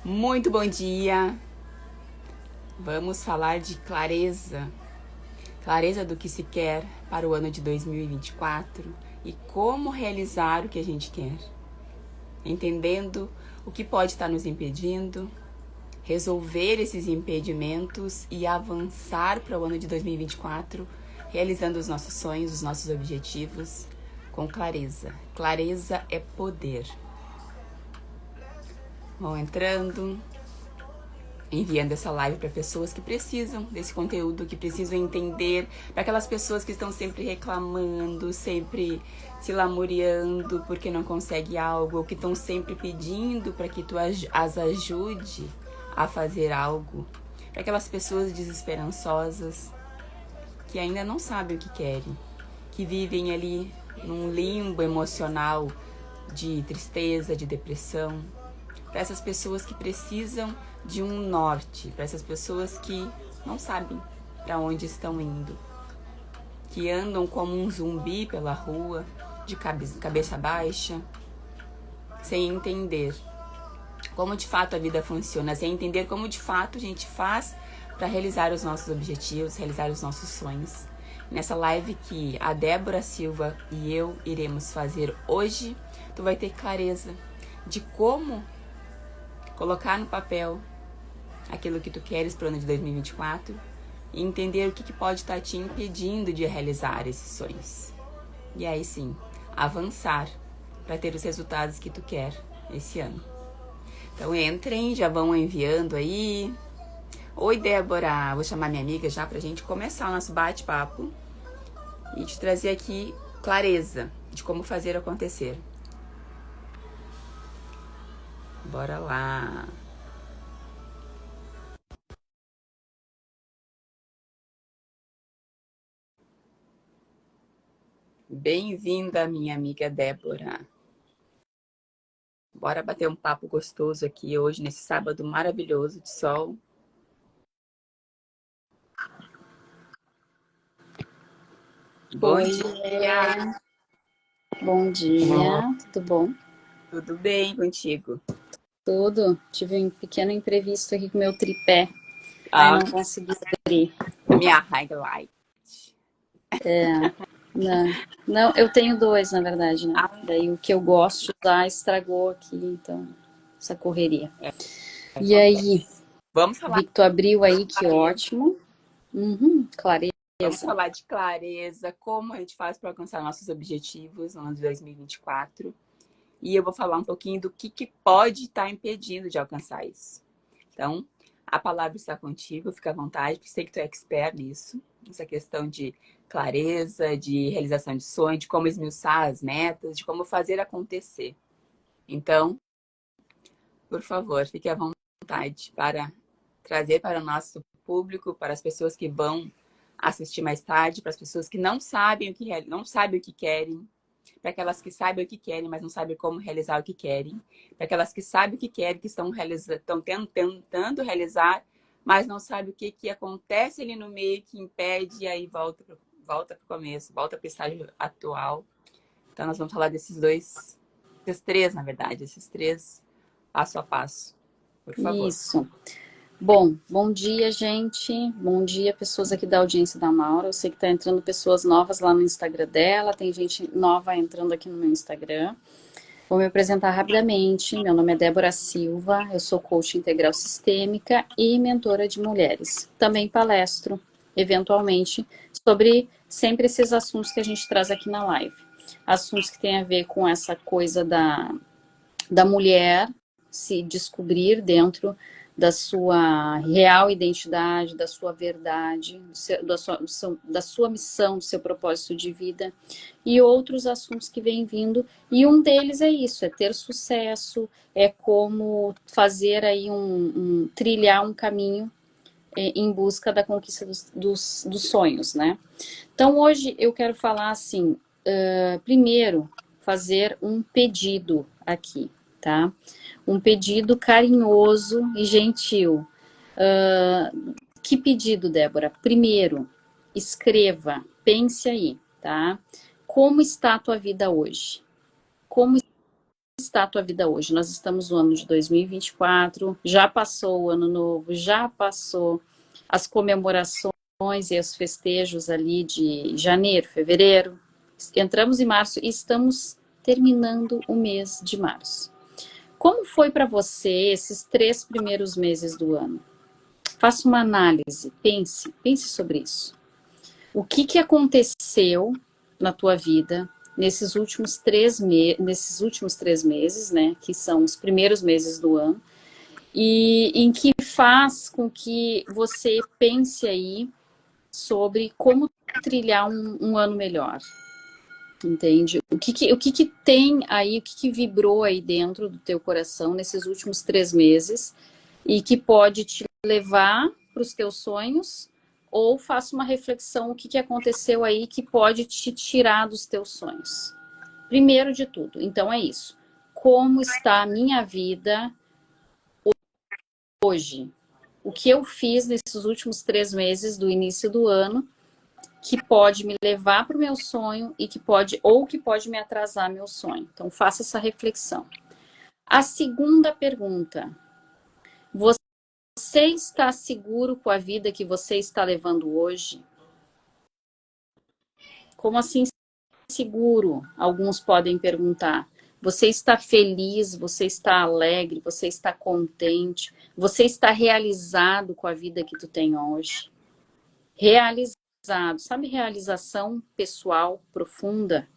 Muito bom dia! Vamos falar de clareza. Clareza do que se quer para o ano de 2024 e como realizar o que a gente quer. Entendendo o que pode estar nos impedindo, resolver esses impedimentos e avançar para o ano de 2024, realizando os nossos sonhos, os nossos objetivos com clareza. Clareza é poder. Vão entrando, enviando essa live para pessoas que precisam desse conteúdo, que precisam entender, para aquelas pessoas que estão sempre reclamando, sempre se lamuriando porque não consegue algo, ou que estão sempre pedindo para que tu as ajude a fazer algo, para aquelas pessoas desesperançosas que ainda não sabem o que querem, que vivem ali num limbo emocional de tristeza, de depressão, para essas pessoas que precisam de um norte, para essas pessoas que não sabem para onde estão indo, que andam como um zumbi pela rua, de cabeça baixa, sem entender como de fato a vida funciona, sem entender como de fato a gente faz para realizar os nossos objetivos, realizar os nossos sonhos. Nessa live que a Débora Silva e eu iremos fazer hoje, tu vai ter clareza de como colocar no papel aquilo que tu queres para o ano de 2024 e entender o que pode estar te impedindo de realizar esses sonhos. E aí sim, avançar para ter os resultados que tu quer esse ano. Então entrem, já vão enviando aí. Oi, Débora, vou chamar minha amiga já pra gente começar o nosso bate-papo e te trazer aqui clareza de como fazer acontecer. Bora lá. Bem-vinda, minha amiga Débora. Bora bater um papo gostoso aqui hoje, nesse sábado maravilhoso de sol. Bom Oi, dia! bom dia, tudo bom? Tudo bem contigo? Tudo. Tive um pequeno imprevisto aqui com meu tripé, aí Ah, não consegui abrir. minha highlight. Não, não, eu tenho dois, na verdade, né? Ah, Daí o que eu gosto de usar estragou aqui, então, essa correria. E aí, acontece. Vamos falar vi que tu abriu de aí, que clareza. ótimo. Clareza. Vamos falar de clareza, como a gente faz para alcançar nossos objetivos no ano de 2024. E eu vou falar um pouquinho do que pode estar impedindo de alcançar isso. Então, a palavra está contigo, fica à vontade, porque sei que tu é expert nisso, essa questão de clareza, de realização de sonho, de como esmiuçar as metas, de como fazer acontecer. Então, por favor, fique à vontade para trazer para o nosso público, para as pessoas que vão assistir mais tarde, para as pessoas que não sabem não sabem o que querem, para aquelas que sabem o que querem, mas não sabem como realizar o que querem, para aquelas que sabem o que querem, que estão tentando realizar, mas não sabem o que acontece ali no meio que impede e aí volta para o começo, volta para o estágio atual. Então nós vamos falar esses três, na verdade, esses três passo a passo, por favor. Isso. Bom dia, gente. Bom dia, pessoas aqui da audiência da Maura. Eu sei que tá entrando pessoas novas lá no Instagram dela, tem gente nova entrando aqui no meu Instagram. Vou me apresentar rapidamente. Meu nome é Débora Silva, eu sou coach integral sistêmica e mentora de mulheres. Também palestro, eventualmente, sobre sempre esses assuntos que a gente traz aqui na live. Assuntos que têm a ver com essa coisa da mulher se descobrir dentro da sua real identidade, da sua verdade, da sua missão, do seu propósito de vida e outros assuntos que vêm vindo. E um deles é isso, é ter sucesso, é como fazer aí trilhar um caminho em busca da conquista dos sonhos, né? Então hoje eu quero falar assim, primeiro fazer um pedido aqui, tá? Um pedido carinhoso e gentil. Que pedido, Débora? Primeiro, escreva, pense aí, tá? Como está a tua vida hoje? Como está a tua vida hoje? Nós estamos no ano de 2024, já passou o ano novo, já passou as comemorações e os festejos ali de janeiro, fevereiro. Entramos em março e estamos terminando o mês de março. Como foi para você esses 3 primeiros meses do ano? Faça uma análise, pense sobre isso. O que aconteceu na tua vida nesses últimos 3 meses, né, que são os primeiros meses do ano, e em que faz com que você pense aí sobre como trilhar um ano melhor, entende? O que tem aí, o que vibrou aí dentro do teu coração nesses últimos 3 meses e que pode te levar para os teus sonhos, ou faça uma reflexão, o que aconteceu aí que pode te tirar dos teus sonhos. Primeiro de tudo, então é isso. Como está a minha vida hoje? O que eu fiz nesses últimos 3 meses do início do ano que pode me levar para o meu sonho e que pode me atrasar meu sonho. Então, faça essa reflexão. A segunda pergunta. Você está seguro com a vida que você está levando hoje? Como assim seguro? Alguns podem perguntar. Você está feliz? Você está alegre? Você está contente? Você está realizado com a vida que tu tem hoje? Realizado. Sabe realização pessoal profunda?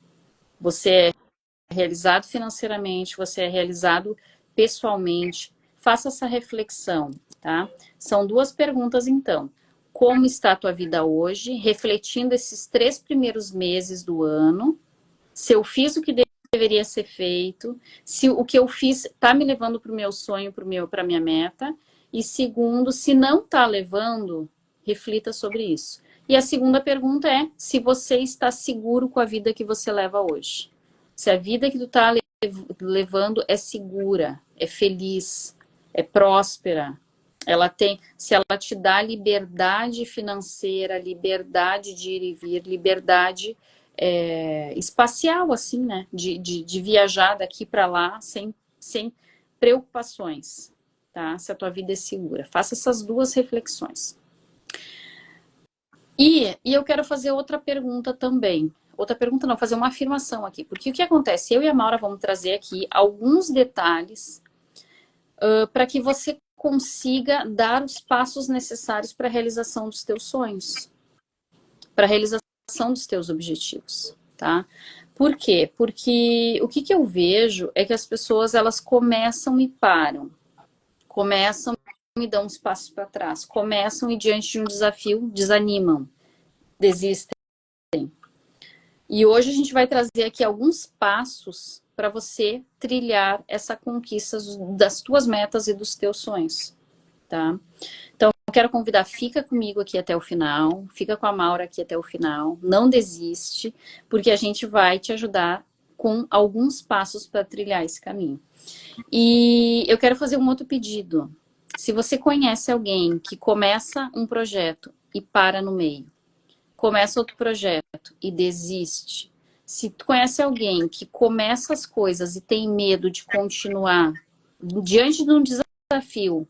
Você é realizado financeiramente, você é realizado pessoalmente. Faça essa reflexão, tá? São 2 perguntas, então. Como está a tua vida hoje? Refletindo esses 3 primeiros meses do ano. Se eu fiz o que deveria ser feito. Se o que eu fiz está me levando para o meu sonho, para a minha meta. E segundo, se não está levando, reflita sobre isso. E a segunda pergunta é se você está seguro com a vida que você leva hoje. Se a vida que tu está levando é segura, é feliz, é próspera, se ela te dá liberdade financeira, liberdade de ir e vir, liberdade espacial, assim, né? De viajar daqui para lá sem preocupações, tá? Se a tua vida é segura. Faça essas 2 reflexões. E eu quero fazer outra pergunta também. Outra pergunta não, fazer uma afirmação aqui. Porque o que acontece? Eu e a Maura vamos trazer aqui alguns detalhes para que você consiga dar os passos necessários para a realização dos teus sonhos. Para a realização dos teus objetivos, tá? Por quê? Porque o que eu vejo é que as pessoas, elas começam e param. Começam e dão uns passos para trás. Começam e diante de um desafio, desanimam. Desistem. E hoje a gente vai trazer aqui alguns passos para você trilhar essa conquista das tuas metas e dos teus sonhos, tá? Então, eu quero convidar, fica comigo aqui até o final, fica com a Maura aqui até o final, não desiste, porque a gente vai te ajudar com alguns passos para trilhar esse caminho. E eu quero fazer um outro pedido. Se você conhece alguém que começa um projeto e para no meio, começa outro projeto e desiste. Se tu conhece alguém que começa as coisas e tem medo de continuar, diante de um desafio,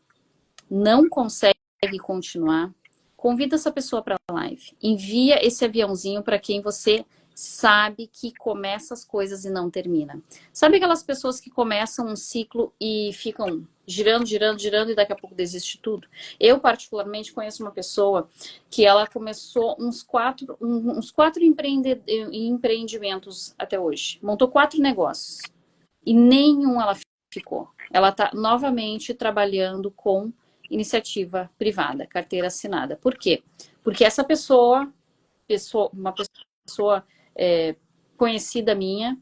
não consegue continuar, convida essa pessoa para a live. Envia esse aviãozinho para quem você sabe que começa as coisas e não termina. Sabe aquelas pessoas que começam um ciclo e ficam girando, girando, girando e daqui a pouco desiste tudo? Eu, particularmente, conheço uma pessoa que ela começou uns quatro empreendimentos até hoje. Montou 4 negócios e nenhum ela ficou. Ela está novamente trabalhando com iniciativa privada, carteira assinada. Por quê? Porque essa uma pessoa conhecida minha,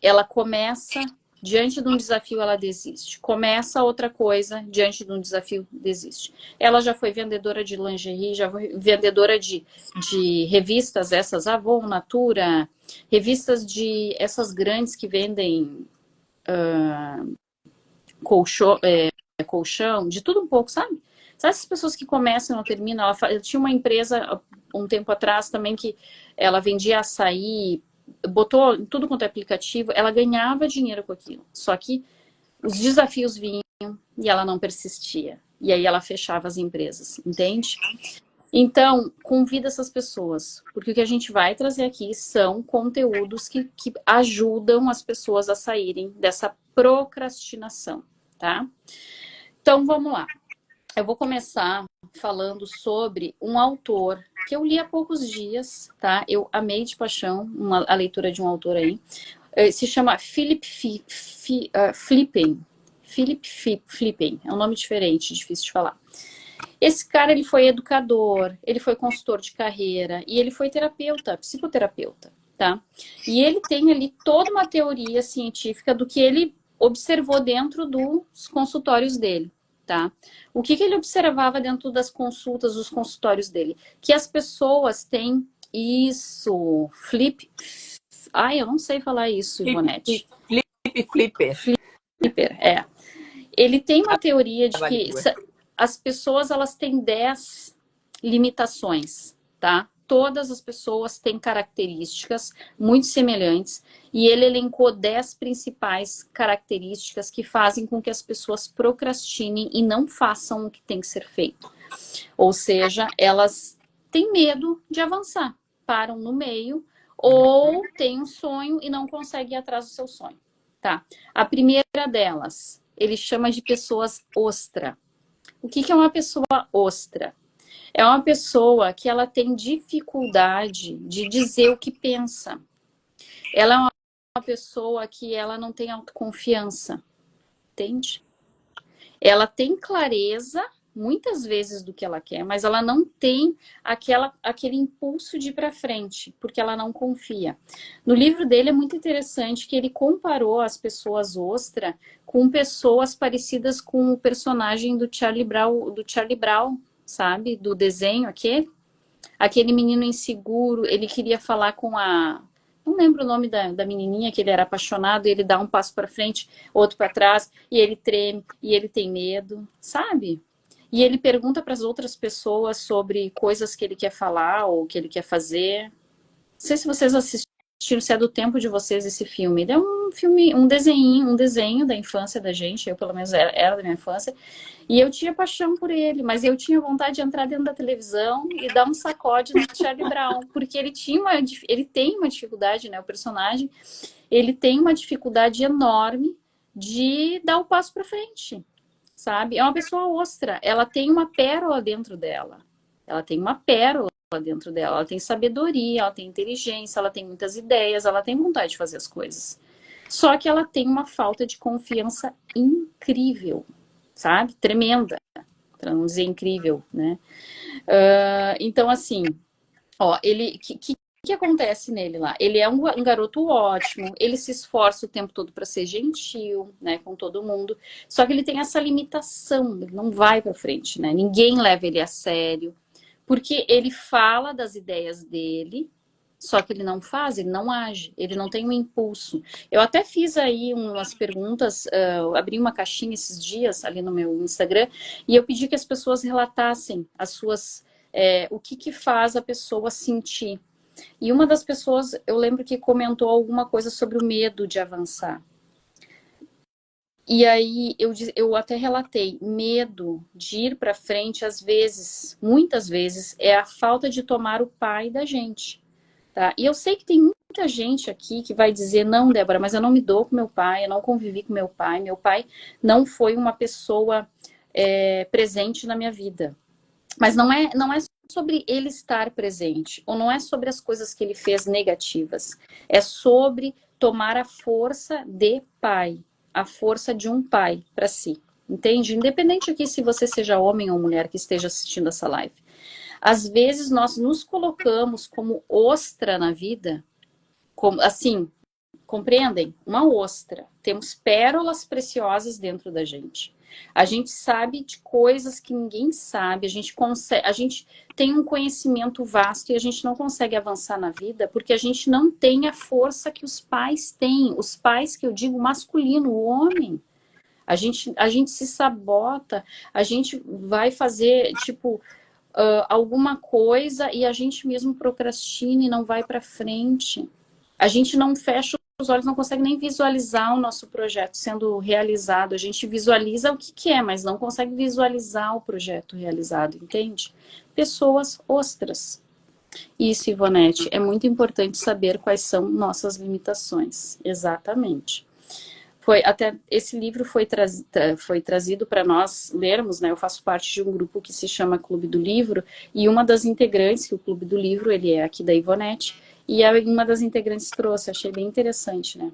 ela começa, diante de um desafio, ela desiste. Começa outra coisa, diante de um desafio, desiste. Ela já foi vendedora de lingerie, já foi vendedora de revistas, essas Avon, Natura, revistas de essas grandes que vendem colchão, de tudo um pouco, sabe? Sabe essas pessoas que começam e não terminam? Ela tinha uma empresa um tempo atrás também que ela vendia açaí botou em tudo quanto é aplicativo, ela ganhava dinheiro com aquilo. Só que os desafios vinham e ela não persistia. E aí ela fechava as empresas, entende? Então, convida essas pessoas, porque o que a gente vai trazer aqui são conteúdos que ajudam as pessoas a saírem dessa procrastinação, tá? Então, vamos lá. Eu vou começar falando sobre um autor que eu li há poucos dias, tá? Eu amei de paixão a leitura de um autor aí. Se chama Philip Flippen. Philip Flippen, é um nome diferente, difícil de falar. Esse cara, ele foi educador, ele foi consultor de carreira e ele foi terapeuta, psicoterapeuta, tá? E ele tem ali toda uma teoria científica do que ele observou dentro dos consultórios dele, tá? O que ele observava dentro das consultas, dos consultórios dele? Que as pessoas têm isso, Ai, eu não sei falar isso, Ivonete. Flipper. Flipper, é. Ele tem uma teoria de que as pessoas, elas têm 10 limitações, tá? Todas as pessoas têm características muito semelhantes e ele elencou 10 principais características que fazem com que as pessoas procrastinem e não façam o que tem que ser feito. Ou seja, elas têm medo de avançar, param no meio ou têm um sonho e não conseguem ir atrás do seu sonho, tá? A primeira delas, ele chama de pessoas ostra. O que é uma pessoa ostra? É uma pessoa que ela tem dificuldade de dizer o que pensa. Ela é uma pessoa que ela não tem autoconfiança, entende? Ela tem clareza, muitas vezes, do que ela quer, mas ela não tem aquele impulso de ir para frente, porque ela não confia. No livro dele é muito interessante que ele comparou as pessoas ostra com pessoas parecidas com o personagem do Charlie Brown, sabe? Do desenho aquele menino inseguro, ele queria falar com não lembro o nome da menininha, que ele era apaixonado, e ele dá um passo para frente, outro para trás, e ele treme, e ele tem medo, sabe? E ele pergunta para as outras pessoas sobre coisas que ele quer falar ou que ele quer fazer. Não sei se vocês assistiram, se é do tempo de vocês esse filme. Ele é um filme, um desenho da infância da gente, eu pelo menos era da minha infância, e eu tinha paixão por ele, mas eu tinha vontade de entrar dentro da televisão e dar um sacode no Charlie Brown, porque ele tem uma dificuldade, né, o personagem, ele tem uma dificuldade enorme de dar o passo para frente, sabe? É uma pessoa ostra, ela tem uma pérola dentro dela, ela tem sabedoria, ela tem inteligência, ela tem muitas ideias, ela tem vontade de fazer as coisas. Só que ela tem uma falta de confiança incrível, sabe? Tremenda, para não dizer incrível, né? Então, assim, ó, que acontece nele lá? Ele é um garoto ótimo, ele se esforça o tempo todo para ser gentil, né, com todo mundo, só que ele tem essa limitação, ele não vai para frente, né? Ninguém leva ele a sério, porque ele fala das ideias dele, só que ele não faz, ele não age, ele não tem um impulso. Eu até fiz aí umas perguntas, abri uma caixinha esses dias ali no meu Instagram, e eu pedi que as pessoas relatassem as suas, o que faz a pessoa sentir. E uma das pessoas, eu lembro que comentou alguma coisa sobre o medo de avançar. E aí eu até relatei, medo de ir para frente, às vezes, muitas vezes, é a falta de tomar o pai da gente. Tá? E eu sei que tem muita gente aqui que vai dizer, não, Débora, mas eu não me dou com meu pai, eu não convivi com meu pai não foi uma pessoa presente na minha vida. Mas não é sobre ele estar presente, ou não é sobre as coisas que ele fez negativas, é sobre tomar a força de pai, a força de um pai para si, entende? Independente aqui se você seja homem ou mulher que esteja assistindo essa live. Às vezes nós nos colocamos como ostra na vida, como, assim, compreendem? Uma ostra. Temos pérolas preciosas dentro da gente. A gente sabe de coisas que ninguém sabe, a gente tem um conhecimento vasto e a gente não consegue avançar na vida porque a gente não tem a força que os pais têm. Os pais, que eu digo masculino, o homem. A gente se sabota, a gente vai fazer, tipo, alguma coisa e a gente mesmo procrastina e não vai para frente. A gente não fecha os olhos, não consegue nem visualizar o nosso projeto sendo realizado. A gente visualiza o que quer, mas não consegue visualizar o projeto realizado, entende? Pessoas ostras. Isso, Ivonete, é muito importante saber quais são nossas limitações. Exatamente. Até esse livro foi trazido para nós lermos, né? Eu faço parte de um grupo que se chama Clube do Livro, e uma das integrantes, que o Clube do Livro, ele é aqui da Ivonete, e uma das integrantes trouxe, achei bem interessante, né?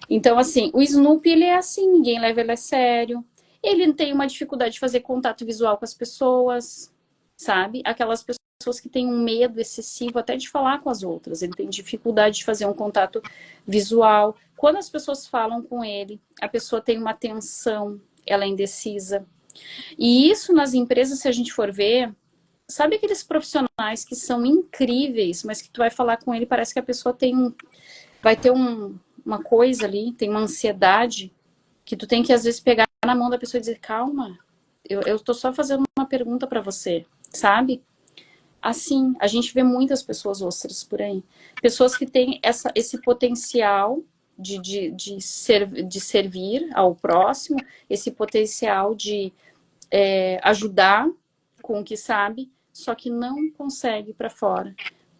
Então, assim, o Snoopy, ele é assim, ninguém leva ele a sério, ele tem uma dificuldade de fazer contato visual com as pessoas, sabe? Aquelas pessoas que têm um medo excessivo até de falar com as outras, ele tem dificuldade de fazer um contato visual. Quando as pessoas falam com ele, a pessoa tem uma tensão, ela é indecisa. E isso nas empresas, se a gente for ver, sabe aqueles profissionais que são incríveis, mas que tu vai falar com ele, parece que a pessoa vai ter uma coisa ali, tem uma ansiedade, que tu tem que às vezes pegar na mão da pessoa e dizer, calma, eu tô só fazendo uma pergunta para você, sabe? Assim, a gente vê muitas pessoas ostras por aí. Pessoas que têm esse potencial de servir ao próximo, esse potencial de ajudar com o que sabe, só que não consegue para fora.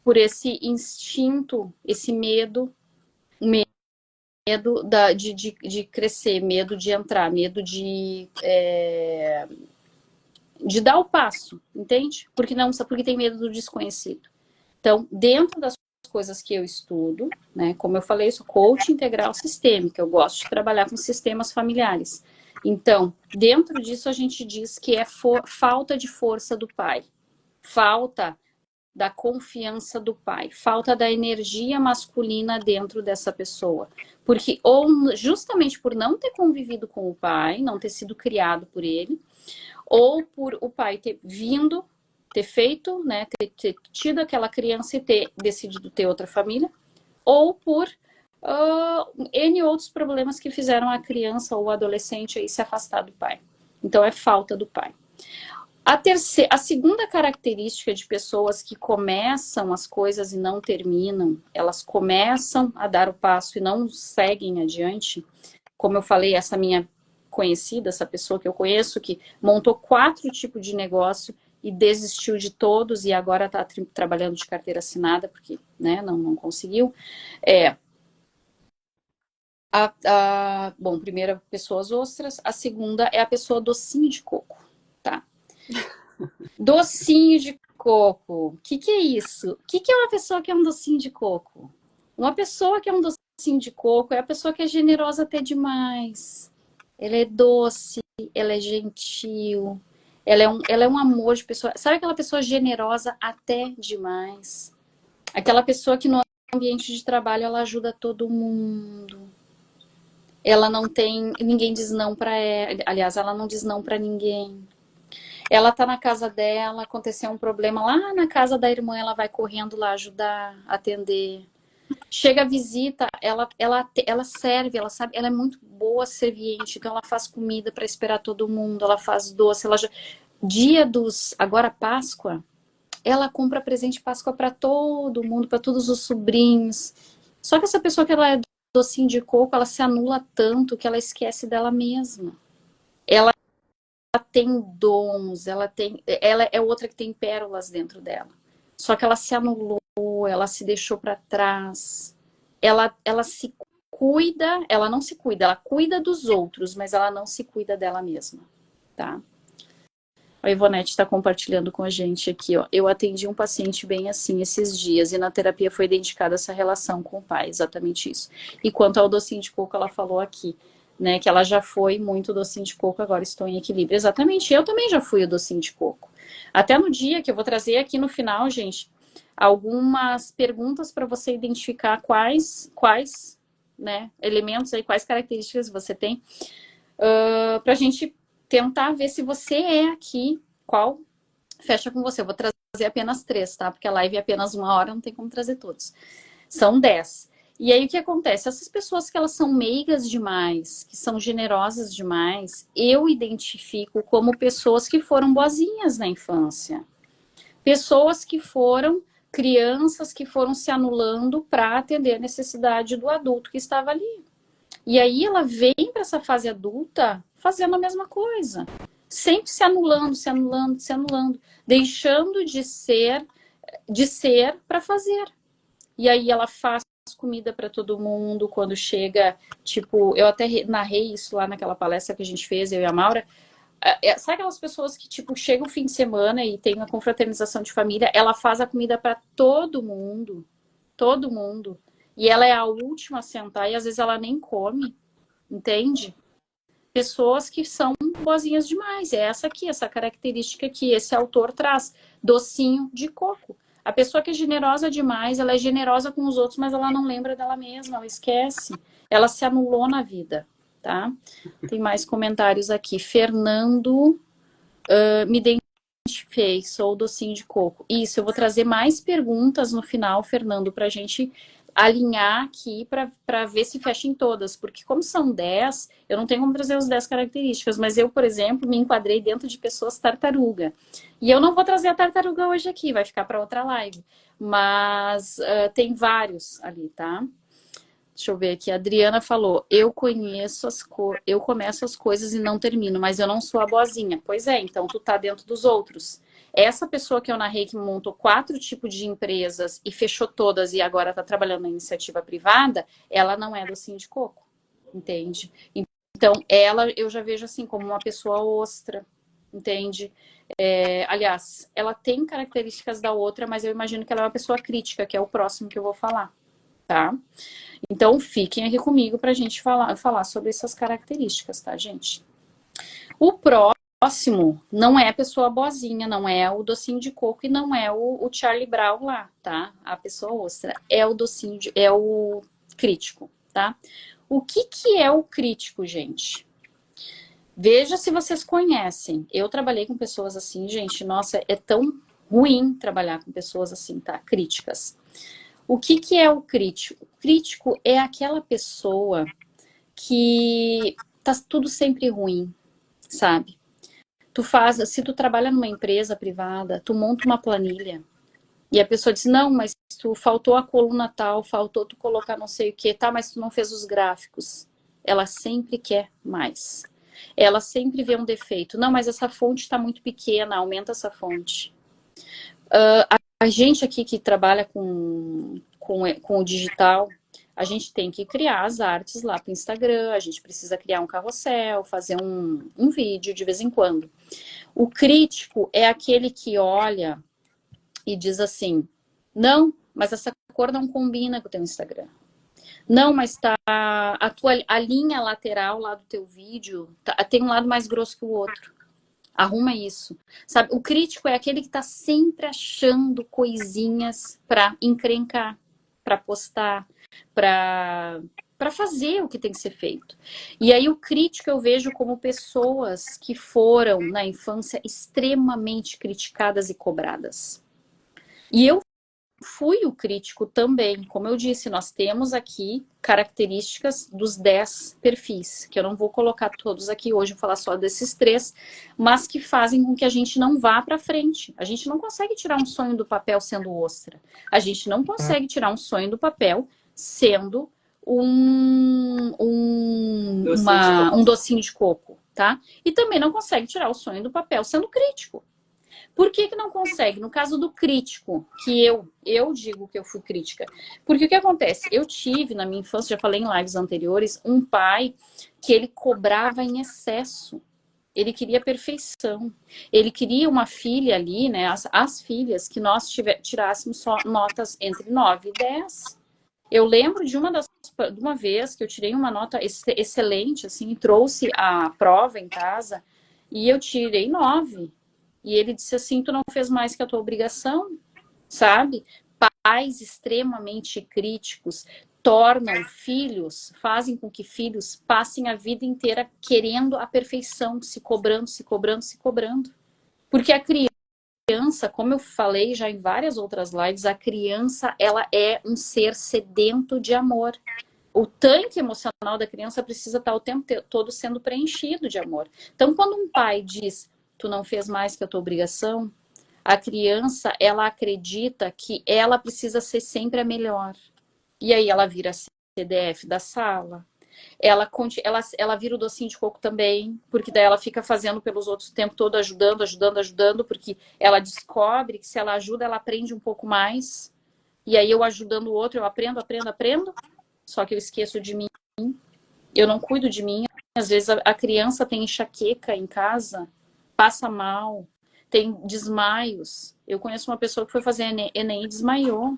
Por esse instinto, esse medo de crescer, medo de entrar, medo de dar o passo, entende? Porque tem medo do desconhecido. Então, dentro das coisas que eu estudo, né, como eu falei, eu sou coach integral sistêmica, eu gosto de trabalhar com sistemas familiares. Então, dentro disso a gente diz que é falta de força do pai, falta da confiança do pai, falta da energia masculina dentro dessa pessoa. Porque, ou justamente por não ter convivido com o pai, não ter sido criado por ele, ou por o pai ter vindo, ter feito, né, ter tido aquela criança e ter decidido ter outra família, ou por N outros problemas que fizeram a criança ou o adolescente aí se afastar do pai. Então, é falta do pai. A segunda característica de pessoas que começam as coisas e não terminam, elas começam a dar o passo e não seguem adiante, como eu falei, essa minha conhecida, essa pessoa que eu conheço, que montou 4 tipos de negócio e desistiu de todos e agora está trabalhando de carteira assinada, porque né, não conseguiu. Bom, primeira, pessoas ostras. A segunda é a pessoa docinho de coco, tá? Docinho de coco. O que é isso? O que é uma pessoa que é um docinho de coco? Uma pessoa que é um docinho de coco é a pessoa que é generosa até demais. Ela é doce, ela é gentil, ela é um amor de pessoa. Sabe aquela pessoa generosa até demais? Aquela pessoa que no ambiente de trabalho ela ajuda todo mundo. Ela não tem, ninguém diz não para ela. Aliás, ela não diz não para ninguém. Ela tá na casa dela, aconteceu um problema lá na casa da irmã, ela vai correndo lá ajudar, atender. Chega a visita, ela serve, ela sabe, ela é muito boa serviente, então ela faz comida para esperar todo mundo, ela faz doce, agora Páscoa, ela compra presente de Páscoa para todo mundo, para todos os sobrinhos. Só que essa pessoa que ela é docinho de coco, ela se anula tanto que ela esquece dela mesma. Ela tem dons, ela é outra que tem pérolas dentro dela. Só que ela se anulou, ela se deixou para trás. Ela se cuida, ela não se cuida, ela cuida dos outros, mas ela não se cuida dela mesma, tá? A Ivonete está compartilhando com a gente aqui, ó. Eu atendi um paciente bem assim esses dias e na terapia foi identificada essa relação com o pai, exatamente isso. E quanto ao docinho de coco, ela falou aqui, né, que ela já foi muito docinho de coco, agora estou em equilíbrio. Exatamente, eu também já fui o docinho de coco. Até no dia que eu vou trazer aqui no final, gente, algumas perguntas para você identificar quais né, elementos aí, quais características você tem, para a gente tentar ver se você é aqui, qual fecha com você. Eu vou trazer apenas 3, tá? Porque a live é apenas 1 hora, não tem como trazer todos. São 10. E aí o que acontece? Essas pessoas que elas são meigas demais, que são generosas demais, eu identifico como pessoas que foram boazinhas na infância. Pessoas que foram crianças que foram se anulando para atender a necessidade do adulto que estava ali. E aí ela vem para essa fase adulta fazendo a mesma coisa. Sempre se anulando, se anulando, se anulando. Deixando de ser para fazer. E aí ela faz comida para todo mundo quando chega, tipo, eu até narrei isso lá naquela palestra que a gente fez, eu e a Maura. Sabe aquelas pessoas que, tipo, chega o fim de semana e tem uma confraternização de família, ela faz a comida para todo mundo. Todo mundo. E ela é a última a sentar e às vezes ela nem come, entende? Pessoas que são boazinhas demais. É essa aqui, essa característica que esse autor traz. Docinho de coco. A pessoa que é generosa demais, ela é generosa com os outros, mas ela não lembra dela mesma, ela esquece. Ela se anulou na vida, tá? Tem mais comentários aqui. Fernando, me identifiquei, sou o docinho de coco. Isso, eu vou trazer mais perguntas no final, Fernando, pra gente alinhar aqui para ver se fecha em todas, porque como são 10, eu não tenho como trazer os 10 características, mas eu, por exemplo, me enquadrei dentro de pessoas tartaruga. E eu não vou trazer a tartaruga hoje aqui, vai ficar para outra live. Mas tem vários ali, tá? Deixa eu ver aqui. A Adriana falou, eu começo as coisas e não termino, mas eu não sou a boazinha. Pois é, então tu tá dentro dos outros. Essa pessoa que eu narrei que montou 4 tipos de empresas e fechou todas e agora está trabalhando na iniciativa privada, ela não é docinho de coco, entende? Então, ela eu já vejo assim como uma pessoa ostra, entende? Aliás, ela tem características da outra, mas eu imagino que ela é uma pessoa crítica, que é o próximo que eu vou falar, tá? Então, fiquem aqui comigo para a gente falar sobre essas características, tá, gente? O próximo não é a pessoa boazinha, não é o docinho de coco e não é o Charlie Brown lá, tá? A pessoa ostra é o é o crítico, tá? O que é o crítico, gente? Veja se vocês conhecem. Eu trabalhei com pessoas assim, gente. Nossa, é tão ruim trabalhar com pessoas assim, tá? Críticas. O que é o crítico? O crítico é aquela pessoa que tá tudo sempre ruim, sabe? Se tu trabalha numa empresa privada, tu monta uma planilha e a pessoa diz, não, mas tu faltou a coluna tal, faltou tu colocar não sei o que, tá, mas tu não fez os gráficos. Ela sempre quer mais. Ela sempre vê um defeito. Não, mas essa fonte está muito pequena, aumenta essa fonte. A gente aqui que trabalha com o digital, a gente tem que criar as artes lá para o Instagram, a gente precisa criar um carrossel, fazer um vídeo de vez em quando. O crítico é aquele que olha e diz assim, não, mas essa cor não combina com o teu Instagram. Não, mas tá a linha lateral lá do teu vídeo tem um lado mais grosso que o outro. Arruma isso, sabe? O crítico é aquele que tá sempre achando coisinhas para encrencar, para postar, para fazer o que tem que ser feito. E aí o crítico eu vejo como pessoas que foram na infância extremamente criticadas e cobradas. E eu fui o crítico também. Como eu disse, nós temos aqui características dos 10 perfis, que eu não vou colocar todos aqui hoje, vou falar só desses 3, mas que fazem com que a gente não vá para frente. A gente não consegue tirar um sonho do papel sendo ostra. A gente não consegue tirar um sonho do papel sendo um docinho de coco, tá? E também não consegue tirar o sonho do papel sendo crítico. Por que não consegue? No caso do crítico, que eu digo que eu fui crítica. Porque o que acontece? Eu tive, na minha infância, já falei em lives anteriores, um pai que ele cobrava em excesso. Ele queria perfeição. Ele queria uma filha ali, né? As filhas, que nós tirássemos só notas entre 9 e 10. Eu lembro de uma vez que eu tirei uma nota excelente, assim, trouxe a prova em casa e eu tirei 9. E ele disse assim, tu não fez mais que a tua obrigação, sabe? Pais extremamente críticos tornam filhos, fazem com que filhos passem a vida inteira querendo a perfeição, se cobrando, se cobrando, se cobrando. Porque a criança, como eu falei já em várias outras lives, a criança, ela é um ser sedento de amor. O tanque emocional da criança precisa estar o tempo todo sendo preenchido de amor. Então, quando um pai diz tu não fez mais que a tua obrigação, A criança, ela acredita que ela precisa ser sempre a melhor. E aí ela vira CDF da sala. Ela vira o docinho de coco também, porque daí ela fica fazendo pelos outros o tempo todo, ajudando, porque ela descobre que se ela ajuda, ela aprende um pouco mais. E aí eu ajudando o outro, eu aprendo, só que eu esqueço de mim, eu não cuido de mim. Às vezes a criança tem enxaqueca em casa, passa mal, tem desmaios. Eu conheço uma pessoa que foi fazer Enem e desmaiou,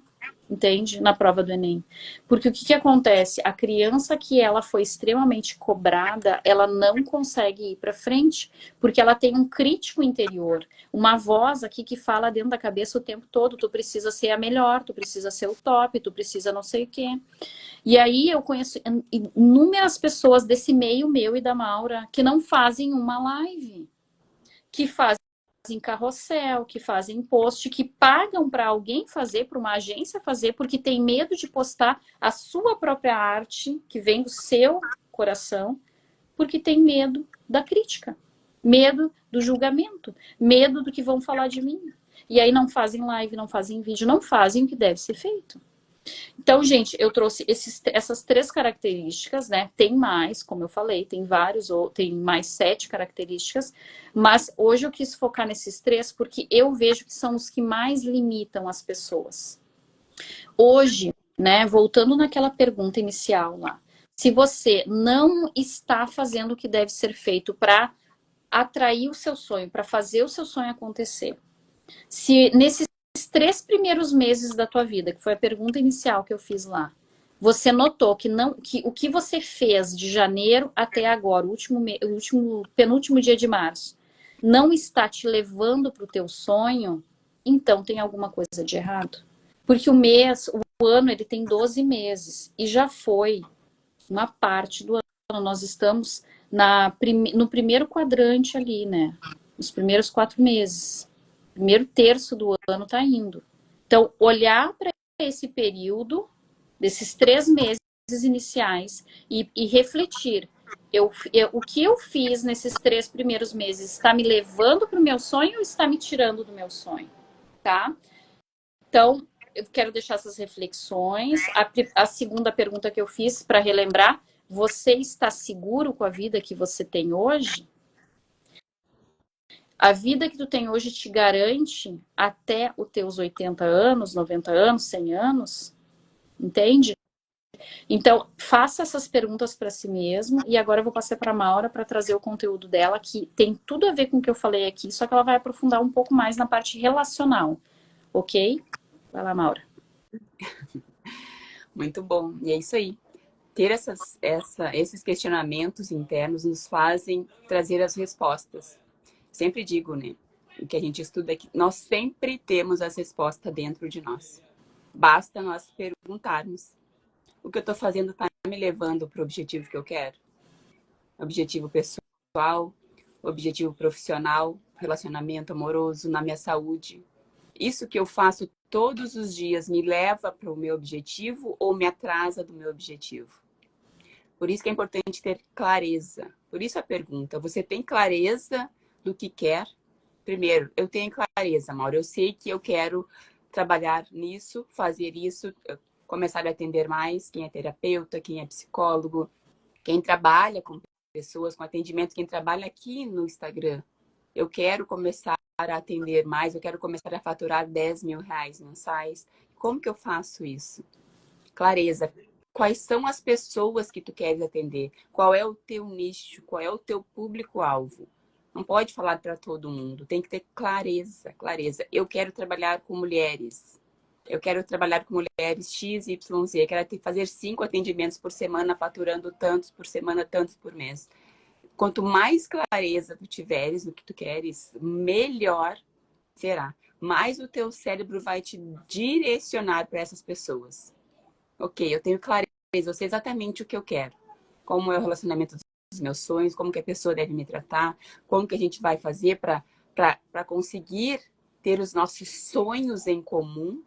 entende? Na prova do Enem. Porque o que que acontece? A criança que ela foi extremamente cobrada, ela não consegue ir para frente, porque ela tem um crítico interior, uma voz aqui que fala dentro da cabeça o tempo todo, tu precisa ser a melhor, tu precisa ser o top, tu precisa não sei o quê. E aí eu conheço inúmeras pessoas desse meio meu e da Maura que não fazem uma live, que fazem carrossel, que fazem post, que pagam para alguém fazer, para uma agência fazer, porque tem medo de postar a sua própria arte, que vem do seu coração, porque tem medo da crítica, medo do julgamento, medo do que vão falar de mim. E aí não fazem live, não fazem vídeo, não fazem o que deve ser feito. Então, gente, eu trouxe essas 3 características, né? Tem mais, como eu falei, tem vários, ou tem mais 7 características, mas hoje eu quis focar nesses 3 porque eu vejo que são os que mais limitam as pessoas. Hoje, né, voltando naquela pergunta inicial lá, se você não está fazendo o que deve ser feito para atrair o seu sonho, para fazer o seu sonho acontecer, se nesses 3 primeiros meses da tua vida, que foi a pergunta inicial que eu fiz lá, você notou que o que você fez de janeiro até agora, penúltimo dia de março, não está te levando para o teu sonho, então tem alguma coisa de errado. Porque o ano, ele tem 12 meses e já foi uma parte do ano. Nós estamos no primeiro quadrante ali, né? Os primeiros 4 meses. Primeiro terço do ano tá indo. Então, olhar para esse período, desses 3 meses iniciais, e refletir. O que eu fiz nesses 3 primeiros meses está me levando para o meu sonho ou está me tirando do meu sonho? Tá? Então, eu quero deixar essas reflexões. A segunda pergunta que eu fiz, para relembrar, você está seguro com a vida que você tem hoje? A vida que tu tem hoje te garante até os teus 80 anos, 90 anos, 100 anos? Entende? Então, faça essas perguntas para si mesmo. E agora eu vou passar para a Maura para trazer o conteúdo dela, que tem tudo a ver com o que eu falei aqui, só que ela vai aprofundar um pouco mais na parte relacional. Ok? Vai lá, Maura. Muito bom. E é isso aí. Ter esses questionamentos internos nos fazem trazer as respostas. Sempre digo, né? O que a gente estuda é que nós sempre temos as respostas dentro de nós. Basta nós perguntarmos: o que eu estou fazendo está me levando para o objetivo que eu quero? Objetivo pessoal, objetivo profissional, relacionamento amoroso, na minha saúde. Isso que eu faço todos os dias me leva para o meu objetivo ou me atrasa do meu objetivo? Por isso que é importante ter clareza. Por isso a pergunta: você tem clareza do que quer? Primeiro, eu tenho clareza, Mauro. Eu sei que eu quero trabalhar nisso, fazer isso, começar a atender mais quem é terapeuta, quem é psicólogo, quem trabalha com pessoas, com atendimento, quem trabalha aqui no Instagram. Eu quero começar a atender mais, eu quero começar a faturar 10 mil reais mensais. Como que eu faço isso? Clareza. Quais são as pessoas que tu queres atender? Qual é o teu nicho? Qual é o teu público-alvo? Não pode falar para todo mundo. Tem que ter clareza, clareza. Eu quero trabalhar com mulheres. Eu quero trabalhar com mulheres X, Y, Z. Eu quero fazer 5 atendimentos por semana, faturando tantos por semana, tantos por mês. Quanto mais clareza tu tiveres no que tu queres, melhor será. Mais o teu cérebro vai te direcionar para essas pessoas. Ok, eu tenho clareza, eu sei exatamente o que eu quero. Como é o relacionamento dos meus sonhos, como que a pessoa deve me tratar, como que a gente vai fazer para conseguir ter os nossos sonhos em comum,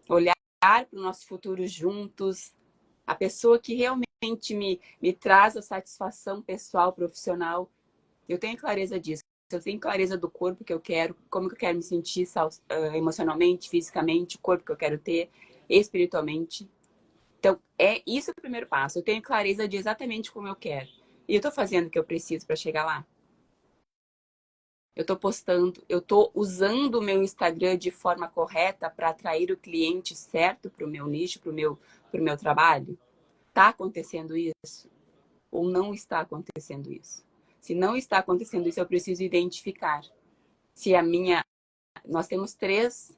olhar para o nosso futuro juntos, a pessoa que realmente me traz a satisfação pessoal, profissional. Eu tenho clareza disso. eu tenho clareza do corpo que eu quero, como que eu quero me sentir emocionalmente, fisicamente, o corpo que eu quero ter, espiritualmente. Então, é isso o primeiro passo. Eu tenho clareza de exatamente como eu quero. E eu tô fazendo o que eu preciso para chegar lá. Eu tô postando, eu tô usando o meu Instagram de forma correta para atrair o cliente certo para o meu nicho, para o meu trabalho. Tá acontecendo isso? Ou não está acontecendo isso? Se não está acontecendo isso, eu preciso identificar se a minha. Nós temos três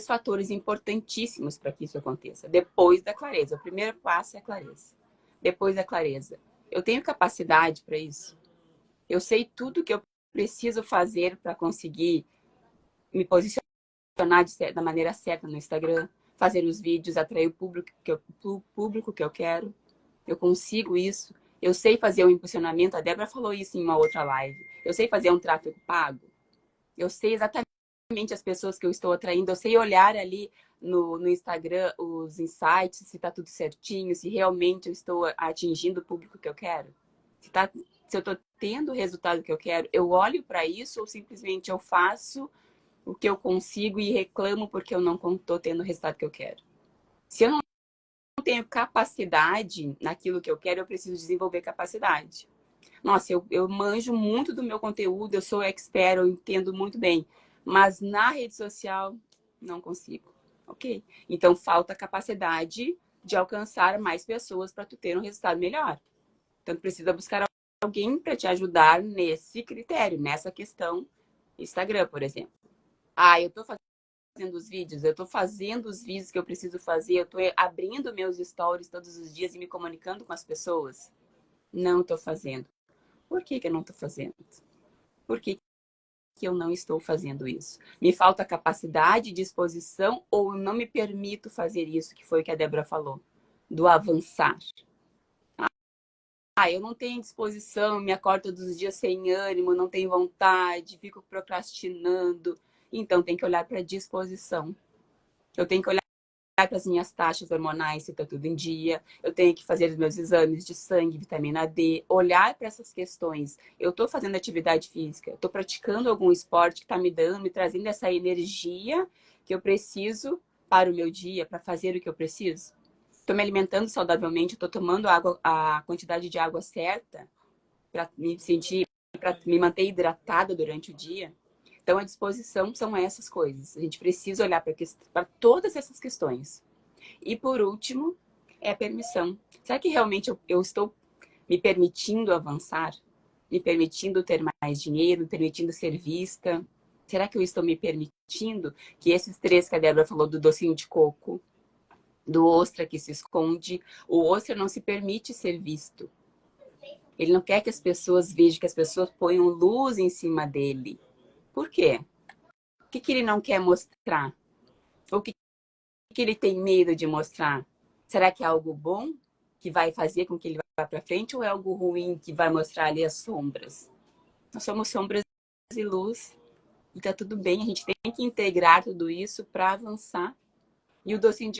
fatores importantíssimos para que isso aconteça. Depois da clareza. O primeiro passo é a clareza. Depois da clareza. Eu tenho capacidade para isso? Eu sei tudo que eu preciso fazer para conseguir me posicionar da maneira certa no Instagram, fazer os vídeos, atrair o público que eu quero. Eu consigo isso. Eu sei fazer um impulsionamento. A Débora falou isso em uma outra live. Eu sei fazer um tráfego pago. Eu sei exatamente as pessoas que eu estou atraindo. Eu sei olhar ali no Instagram os insights, se está tudo certinho, se realmente eu estou atingindo o público que eu quero. Se eu estou tendo o resultado que eu quero, eu olho para isso ou simplesmente eu faço o que eu consigo e reclamo porque eu não estou tendo o resultado que eu quero. Se eu não tenho capacidade naquilo que eu quero, eu preciso desenvolver capacidade. Nossa, eu manjo muito do meu conteúdo, eu sou expert, eu entendo muito bem. Mas na rede social, não consigo. Ok? Então, falta capacidade de alcançar mais pessoas para tu ter um resultado melhor. Então, tu precisa buscar alguém para te ajudar nesse critério, nessa questão Instagram, por exemplo. Ah, eu tô fazendo os vídeos, eu tô fazendo os vídeos que eu preciso fazer, eu tô abrindo meus stories todos os dias e me comunicando com as pessoas. Não tô fazendo. Por que eu não tô fazendo? Por que eu não estou fazendo isso? Me falta capacidade, disposição ou eu não me permito fazer isso, que foi o que a Débora falou, do avançar. Ah, eu não tenho disposição, me acordo todos os dias sem ânimo, não tenho vontade, fico procrastinando. Então, tem que olhar para a disposição. Eu tenho que olhar para as minhas taxas hormonais, se está tudo em dia. Eu tenho que fazer os meus exames de sangue, vitamina D. Olhar para essas questões. Eu estou fazendo atividade física, estou praticando algum esporte que está me dando, me trazendo essa energia que eu preciso para o meu dia, para fazer o que eu preciso. Estou me alimentando saudavelmente, estou tomando água, a quantidade de água certa para me sentir, para me manter hidratada durante o dia. Então, a disposição são essas coisas. A gente precisa olhar para todas essas questões. E, por último, é a permissão. Será que realmente eu estou me permitindo avançar? Me permitindo ter mais dinheiro? Me permitindo ser vista? Será que eu estou me permitindo que esses três que a Débora falou, do docinho de coco, do ostra que se esconde, o ostra não se permite ser visto. Ele não quer que as pessoas vejam, que as pessoas ponham luz em cima dele. Por quê? O que ele não quer mostrar? Ou o que ele tem medo de mostrar? Será que é algo bom que vai fazer com que ele vá para frente ou é algo ruim que vai mostrar ali as sombras? Nós somos sombras e luz e tá tudo bem. A gente tem que integrar tudo isso para avançar. E o docinho de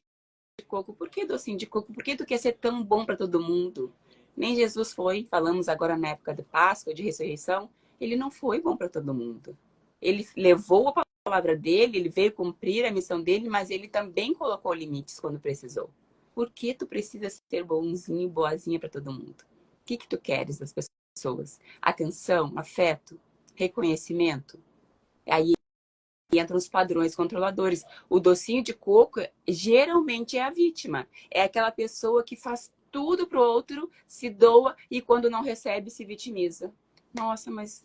coco, por que docinho de coco? Por que tu quer ser tão bom para todo mundo? Nem Jesus foi, falamos agora na época de Páscoa, de ressurreição, ele não foi bom para todo mundo. Ele levou a palavra dele, ele veio cumprir a missão dele, mas ele também colocou limites quando precisou. Por que tu precisa ser bonzinho, boazinha para todo mundo? O que tu queres das pessoas? Atenção, afeto, reconhecimento? Aí entram os padrões controladores. O docinho de coco geralmente é a vítima. É aquela pessoa que faz tudo pro outro, se doa e quando não recebe se vitimiza. Nossa, mas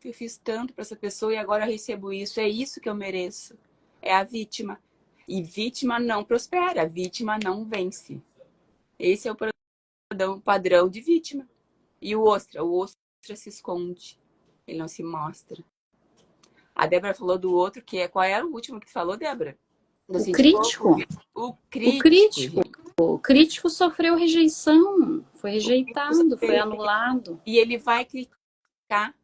eu fiz tanto para essa pessoa e agora eu recebo isso. É isso que eu mereço. É a vítima. E vítima não prospera, vítima não vence. Esse é o padrão de vítima. E o ostra se esconde. Ele não se mostra. A Débora falou do outro, que é... Qual era o último que tu falou, Débora? O crítico. O O crítico, crítico. gente. O crítico sofreu rejeição, foi rejeitado, foi anulado. E ele vai criticar.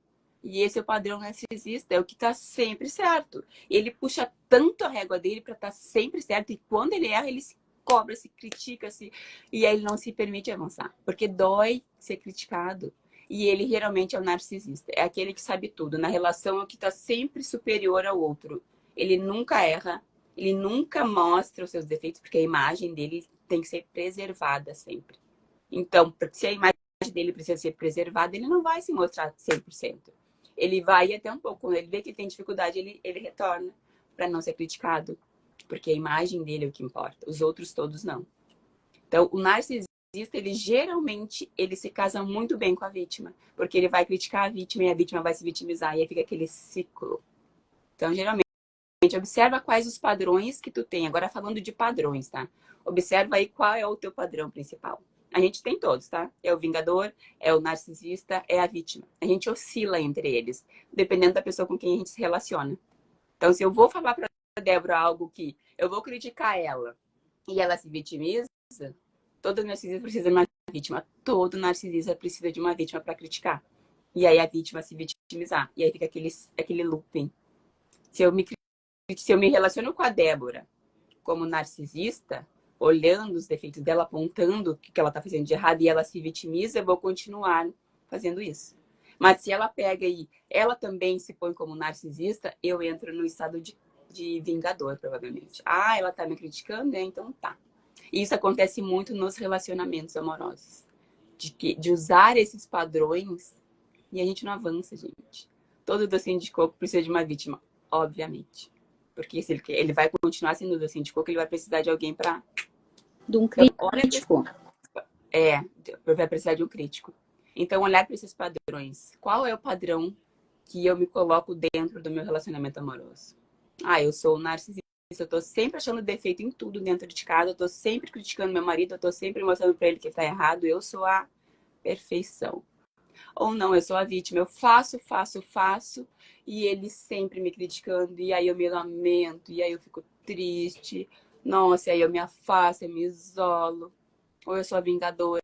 E esse é o padrão narcisista, é o que está sempre certo. Ele puxa tanto a régua dele para estar sempre certo, e quando ele erra, ele se cobra, se critica, e aí ele não se permite avançar. Porque dói ser criticado. E ele geralmente é o narcisista. É aquele que sabe tudo. Na relação, é o que está sempre superior ao outro. Ele nunca erra, ele nunca mostra os seus defeitos, porque a imagem dele tem que ser preservada sempre. Então, se a imagem dele precisa ser preservada, ele não vai se mostrar 100%. Ele vai até um pouco. Quando ele vê que tem dificuldade, ele retorna para não ser criticado. Porque a imagem dele é o que importa. Os outros todos não. Então, o narcisista, ele geralmente, ele se casa muito bem com a vítima. Porque ele vai criticar a vítima e a vítima vai se vitimizar. E aí fica aquele ciclo. Então, geralmente, observa quais os padrões que tu tem. Agora, falando de padrões, tá? Observa aí qual é o teu padrão principal. A gente tem todos, tá? É o vingador, é o narcisista, é a vítima. A gente oscila entre eles, dependendo da pessoa com quem a gente se relaciona. Então, se eu vou falar pra Débora algo que eu vou criticar ela e ela se vitimiza, todo narcisista precisa de uma vítima. Todo narcisista precisa de uma vítima para criticar. E aí a vítima se vitimizar. E aí fica aquele looping. Se eu me relaciono com a Débora como narcisista, olhando os defeitos dela, apontando o que ela está fazendo de errado e ela se vitimiza, eu vou continuar fazendo isso. Mas se ela pega e ela também se põe como narcisista, eu entro no estado de vingador, provavelmente. Ah, ela tá me criticando, né? Então tá. E isso acontece muito nos relacionamentos amorosos. De usar esses padrões e a gente não avança, gente. Todo docinho de coco precisa de uma vítima, obviamente. Porque se ele vai continuar sendo docinho de coco, ele vai precisar de alguém para... De um Então, olha crítico. vai precisar de um crítico. Então, olhar para esses padrões. Qual é o padrão que eu me coloco dentro do meu relacionamento amoroso? Ah, eu sou narcisista, eu tô sempre achando defeito em tudo dentro de casa, eu tô sempre criticando meu marido, eu tô sempre mostrando para ele que ele tá errado, eu sou a perfeição. Ou não, eu sou a vítima, eu faço, e ele sempre me criticando, e aí eu me lamento, e aí eu fico triste, nossa, e aí eu me afasto, eu me isolo. Ou eu sou a vingadora,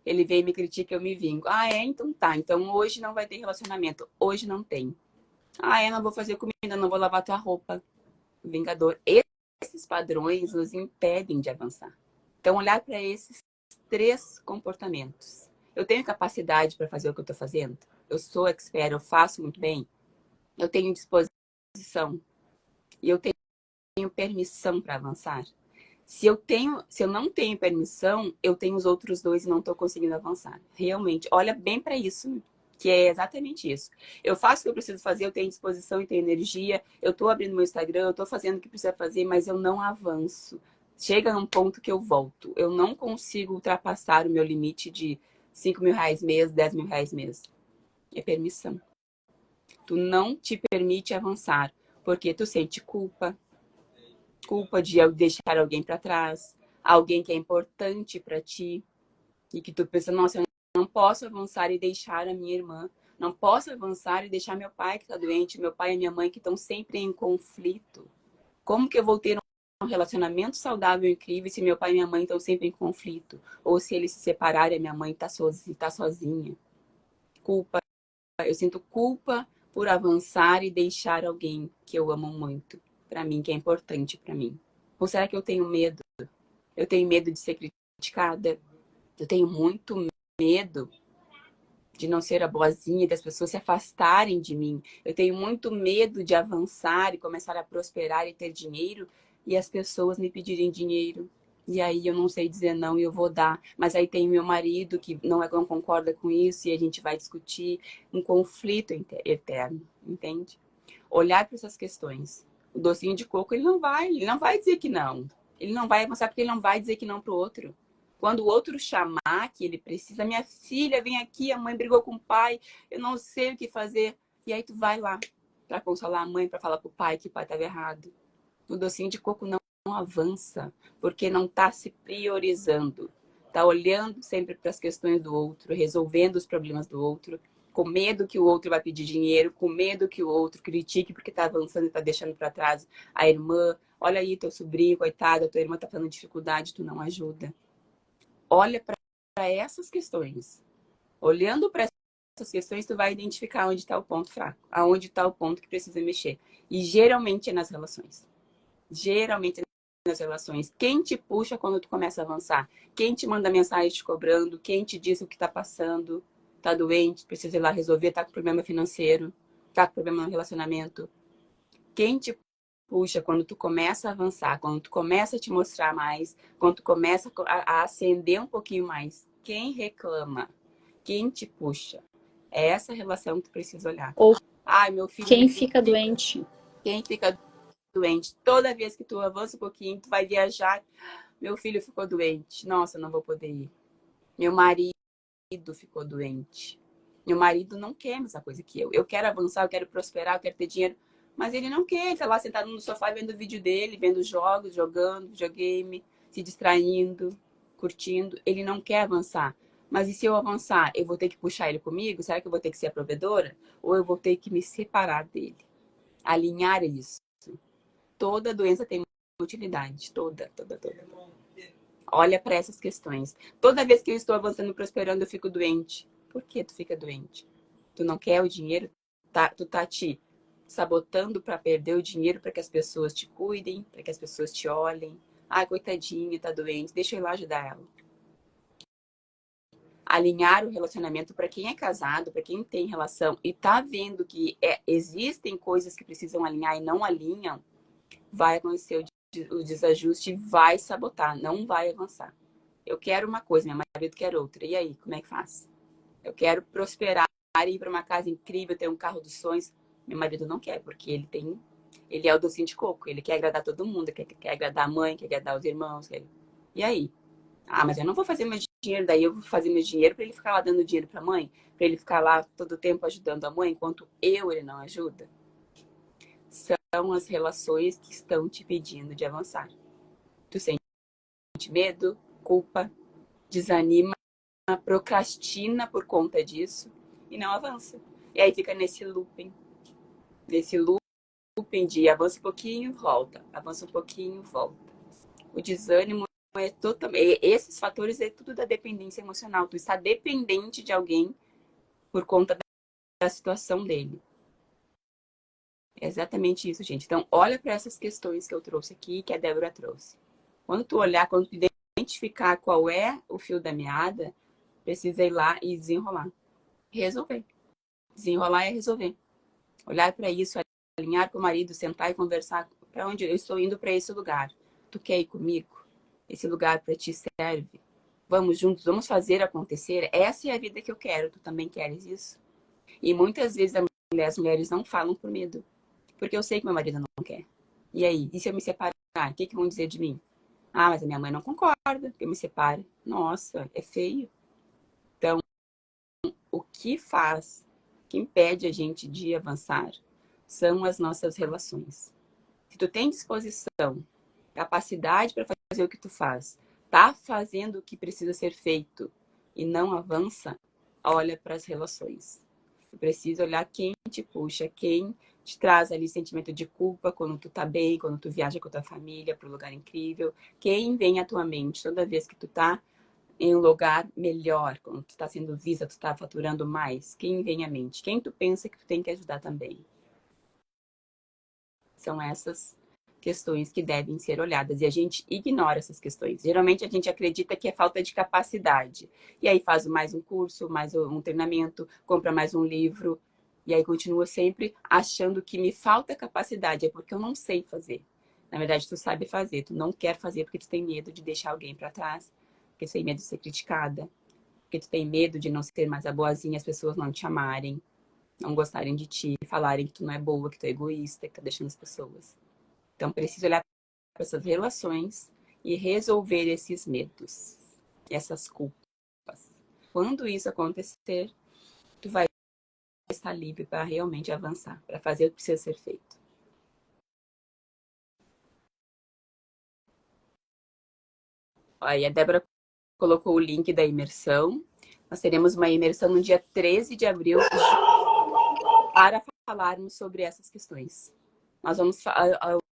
ele vem e me critica, eu me vingo. Ah, é? Então tá, então hoje não vai ter relacionamento, hoje não tem. Ah, é? Não vou fazer comida, não vou lavar tua roupa. Vingador. Esses padrões nos impedem de avançar. Então, olhar para esses 3 comportamentos. Eu tenho capacidade para fazer o que eu estou fazendo? Eu sou expert, eu faço muito bem? Eu tenho disposição? E eu tenho permissão para avançar? Se eu não tenho permissão, eu tenho os outros 2 e não estou conseguindo avançar. Realmente, olha bem para isso, que é exatamente isso. Eu faço o que eu preciso fazer, eu tenho disposição e tenho energia, eu estou abrindo meu Instagram, eu estou fazendo o que precisa fazer, mas eu não avanço. Chega num ponto que eu volto. Eu não consigo ultrapassar o meu limite de 5 mil reais mês, 10 mil reais mês. É permissão. Tu não te permite avançar, porque tu sente culpa de deixar alguém para trás, alguém que é importante para ti, e que tu pensa, nossa, eu não posso avançar e deixar a minha irmã, não posso avançar e deixar meu pai que está doente, meu pai e minha mãe que estão sempre em conflito. Como que eu vou ter um relacionamento saudável e incrível se meu pai e minha mãe estão sempre em conflito? Ou se eles se separarem e a minha mãe está sozinha? Culpa. Eu sinto culpa por avançar e deixar alguém que eu amo muito para mim, que é importante para mim. Ou será que eu tenho medo? Eu tenho medo de ser criticada? Eu tenho muito medo de não ser a boazinha, das pessoas se afastarem de mim. Eu tenho muito medo de avançar e começar a prosperar e ter dinheiro e as pessoas me pedirem dinheiro. E aí eu não sei dizer não e eu vou dar. Mas aí tem meu marido que não concorda com isso e a gente vai discutir um conflito eterno, entende? Olhar para essas questões. O docinho de coco, ele não vai dizer que não. Ele não vai avançar porque ele não vai dizer que não pro outro. Quando o outro chamar que ele precisa, minha filha, vem aqui, a mãe brigou com o pai, eu não sei o que fazer. E aí tu vai lá para consolar a mãe, para falar pro pai que o pai estava errado. O docinho de coco não avança, porque não está se priorizando. Está olhando sempre para as questões do outro, resolvendo os problemas do outro, com medo que o outro vai pedir dinheiro, com medo que o outro critique porque está avançando e está deixando para trás a irmã. Olha aí, teu sobrinho, coitada, tua irmã está passando dificuldade, tu não ajuda. Olha para essas questões. Olhando para essas questões, tu vai identificar onde está o ponto fraco, aonde está o ponto que precisa mexer. E geralmente é nas relações. Geralmente é nas relações. Quem te puxa quando tu começa a avançar? Quem te manda mensagem te cobrando? Quem te diz o que está passando? tá doente, precisa ir lá resolver, tá com problema financeiro, tá com problema no relacionamento. Quem te puxa quando tu começa a avançar, quando tu começa a te mostrar mais, quando tu começa a acender um pouquinho mais, quem reclama, quem te puxa? É essa relação que tu precisa olhar. Ou Ai, meu filho quem fica doente. Quem fica doente? Toda vez que tu avança um pouquinho, tu vai viajar. Meu filho ficou doente. Nossa, não vou poder ir. Meu marido ficou doente. Meu marido não quer a mesma coisa que eu. Eu quero avançar, eu quero prosperar, eu quero ter dinheiro. Mas ele não quer. Ele tá lá sentado no sofá vendo o vídeo dele, vendo jogos, jogando videogame, se distraindo, curtindo. Ele não quer avançar. Mas e se eu avançar, eu vou ter que puxar ele comigo? Será que eu vou ter que ser a provedora? Ou eu vou ter que me separar dele? Alinhar isso. Toda doença tem utilidade. Toda, toda, toda. Olha para essas questões. Toda vez que eu estou avançando e prosperando, eu fico doente. Por que tu fica doente? Tu não quer o dinheiro? Tu tá te sabotando para perder o dinheiro para que as pessoas te cuidem, para que as pessoas te olhem. Ah, coitadinha, tá doente. Deixa eu ir lá ajudar ela. Alinhar o relacionamento para quem é casado, para quem tem relação e tá vendo que existem coisas que precisam alinhar e não alinham, vai acontecer o desajuste, vai sabotar, não vai avançar. Eu quero uma coisa, meu marido quer outra. E aí, como é que faz? Eu quero prosperar, ir para uma casa incrível, ter um carro dos sonhos. Meu marido não quer, porque ele é o docinho de coco, ele quer agradar todo mundo, quer agradar a mãe, quer agradar os irmãos. E aí? Ah, mas eu não vou fazer meu dinheiro, daí eu vou fazer meu dinheiro para ele ficar lá dando dinheiro para a mãe, para ele ficar lá todo o tempo ajudando a mãe, enquanto ele não ajuda. São as relações que estão te pedindo de avançar. Tu sente medo, culpa, desanima, procrastina por conta disso e não avança. E aí fica nesse looping de avança um pouquinho, volta, avança um pouquinho, volta. O desânimo é totalmente. Esses fatores é tudo da dependência emocional. Tu está dependente de alguém por conta da situação dele. É exatamente isso, gente. Então, olha para essas questões que eu trouxe aqui, que a Débora trouxe. Quando tu olhar, quando tu identificar qual é o fio da meada, precisa ir lá e desenrolar. Resolver. Desenrolar é resolver. Olhar para isso, alinhar com o marido, sentar e conversar. Para onde eu estou indo para esse lugar? Tu quer ir comigo? Esse lugar para ti serve? Vamos juntos, vamos fazer acontecer. Essa é a vida que eu quero. Tu também queres isso? E muitas vezes as mulheres não falam por medo. Porque eu sei que meu marido não quer. E aí? E se eu me separar? O que vão dizer de mim? Ah, mas a minha mãe não concorda que eu me separe. Nossa, é feio. Então, o que faz, que impede a gente de avançar, são as nossas relações. Se tu tem disposição, capacidade para fazer o que tu faz, tá fazendo o que precisa ser feito e não avança, olha para as relações. Tu precisa olhar quem te puxa, quem te traz ali sentimento de culpa quando tu tá bem, quando tu viaja com a tua família para um lugar incrível. Quem vem à tua mente toda vez que tu tá em um lugar melhor, quando tu tá sendo vista, tu tá faturando mais. Quem vem à mente? Quem tu pensa que tu tem que ajudar também? São essas questões que devem ser olhadas e a gente ignora essas questões. Geralmente a gente acredita que é falta de capacidade. E aí faz mais um curso, mais um treinamento, compra mais um livro e aí continua sempre achando que me falta capacidade, é porque eu não sei fazer. Na verdade, tu sabe fazer, tu não quer fazer porque tu tem medo de deixar alguém para trás, porque tu tem medo de ser criticada, porque tu tem medo de não ser mais a boazinha, as pessoas não te amarem, não gostarem de ti, falarem que tu não é boa, que tu é egoísta, que tá deixando as pessoas. Então, preciso olhar para essas relações e resolver esses medos, essas culpas. Quando isso acontecer, tu vai estar livre para realmente avançar, para fazer o que precisa ser feito. Aí a Débora colocou o link da imersão. Nós teremos uma imersão no dia 13 de abril para falarmos sobre essas questões. Nós vamos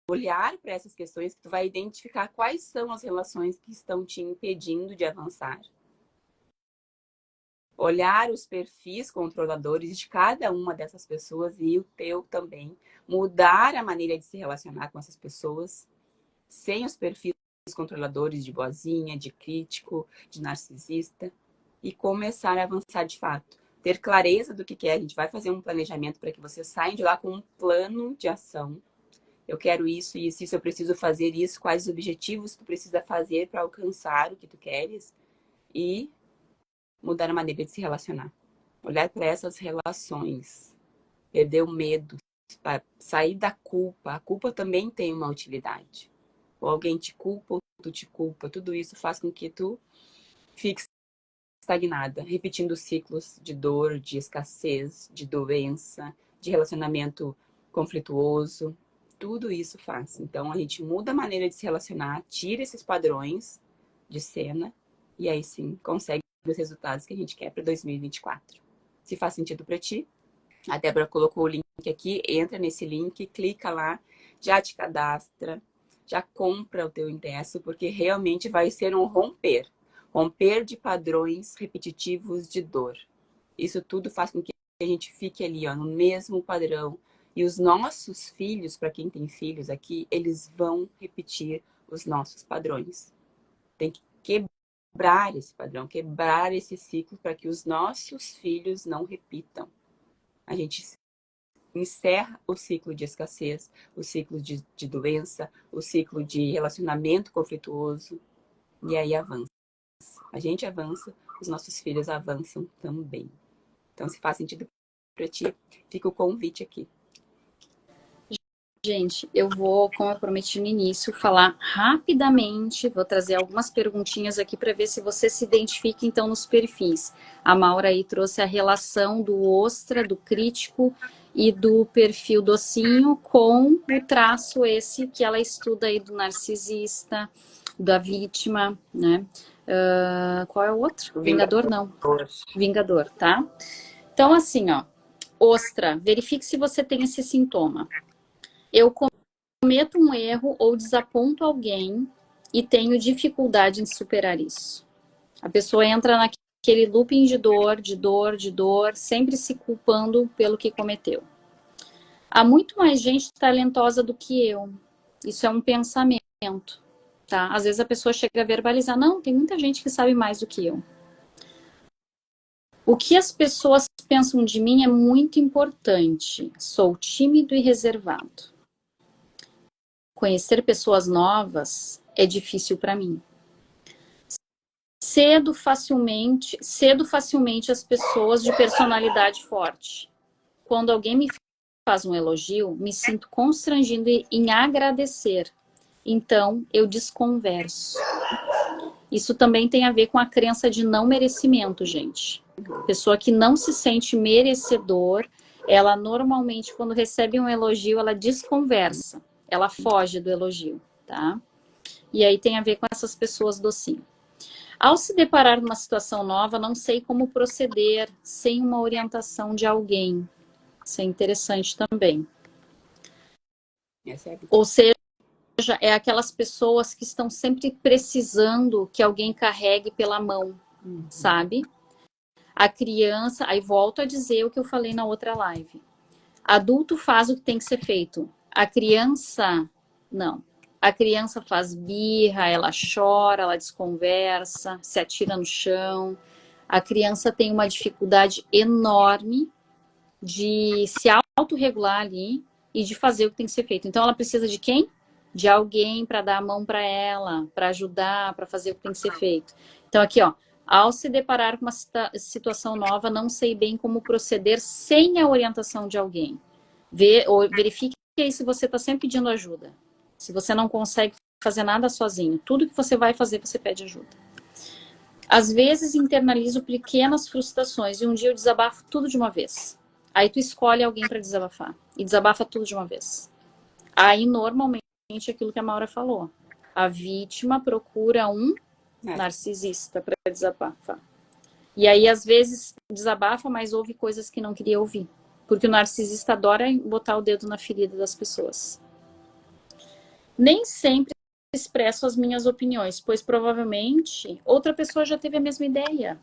olhar para essas questões, que tu vai identificar quais são as relações que estão te impedindo de avançar. Olhar os perfis controladores de cada uma dessas pessoas e o teu também. Mudar a maneira de se relacionar com essas pessoas sem os perfis controladores de boazinha, de crítico, de narcisista e começar a avançar de fato. ter clareza do que é. A gente vai fazer um planejamento para que você saia de lá com um plano de ação. Eu quero isso, isso, isso, eu preciso fazer isso, quais os objetivos tu precisa fazer para alcançar o que tu queres e mudar a maneira de se relacionar. Olhar para essas relações, perder o medo, sair da culpa. A culpa também tem uma utilidade. Ou alguém te culpa, ou tu te culpa. Tudo isso faz com que tu fique estagnada, repetindo ciclos de dor, de escassez, de doença, de relacionamento conflituoso. Tudo isso faz. Então a gente muda a maneira de se relacionar, tira esses padrões de cena e aí sim consegue os resultados que a gente quer para 2024. Se faz sentido para ti, a Débora colocou o link aqui, entra nesse link, clica lá, já te cadastra, já compra o teu ingresso, porque realmente vai ser um romper. Romper de padrões repetitivos de dor. Isso tudo faz com que a gente fique ali, ó, no mesmo padrão. E os nossos filhos, para quem tem filhos aqui, eles vão repetir os nossos padrões. Tem que quebrar esse padrão, quebrar esse ciclo para que os nossos filhos não repitam. A gente encerra o ciclo de escassez, o ciclo de doença, o ciclo de relacionamento conflituoso, e aí avança. A gente avança, os nossos filhos avançam também. Então, se faz sentido para ti, fica o convite aqui. Gente, eu vou, como eu prometi no início, falar rapidamente, vou trazer algumas perguntinhas aqui para ver se você se identifica, então, nos perfis. A Maura aí trouxe a relação do ostra, do crítico e do perfil docinho com o traço esse que ela estuda aí do narcisista, da vítima, né? Qual é o outro? Vingador, não. Vingador, tá? Então, assim, ó, ostra, verifique se você tem esse sintoma. Eu cometo um erro ou desaponto alguém e tenho dificuldade em superar isso. A pessoa entra naquele looping de dor, de dor, de dor, sempre se culpando pelo que cometeu. Há muito mais gente talentosa do que eu. Isso é um pensamento, tá? Às vezes a pessoa chega a verbalizar, não, tem muita gente que sabe mais do que eu. O que as pessoas pensam de mim é muito importante. Sou tímido e reservado. Conhecer pessoas novas é difícil para mim. Cedo facilmente as pessoas de personalidade forte. Quando alguém me faz um elogio, me sinto constrangido em agradecer. Então, eu desconverso. Isso também tem a ver com a crença de não merecimento, gente. Pessoa que não se sente merecedor, ela normalmente, quando recebe um elogio, ela desconversa. Ela foge do elogio, tá? E aí tem a ver com essas pessoas docinho. Ao se deparar numa situação nova, não sei como proceder sem uma orientação de alguém. Isso é interessante também. Ou seja, é aquelas pessoas que estão sempre precisando que alguém carregue pela mão, sabe? A criança, aí volto a dizer o que eu falei na outra live. Adulto faz o que tem que ser feito. A criança, não. A criança faz birra, ela chora, ela desconversa, se atira no chão. A criança tem uma dificuldade enorme de se autorregular ali e de fazer o que tem que ser feito. Então, ela precisa de quem? De alguém para dar a mão para ela, para ajudar, para fazer o que tem que ser feito. Então, aqui, ó. Ao se deparar com uma situação nova, não sei bem como proceder sem a orientação de alguém. Verifique aí se você está sempre pedindo ajuda. Se você não consegue fazer nada sozinho, tudo que você vai fazer, você pede ajuda. Às vezes internalizo pequenas frustrações e um dia eu desabafo tudo de uma vez. Aí tu escolhe alguém para desabafar e desabafa tudo de uma vez. Aí normalmente aquilo que a Maura falou, a vítima procura um narcisista para desabafar. E aí às vezes desabafa, mas ouve coisas que não queria ouvir. Porque o narcisista adora botar o dedo na ferida das pessoas. Nem sempre expresso as minhas opiniões, pois provavelmente outra pessoa já teve a mesma ideia.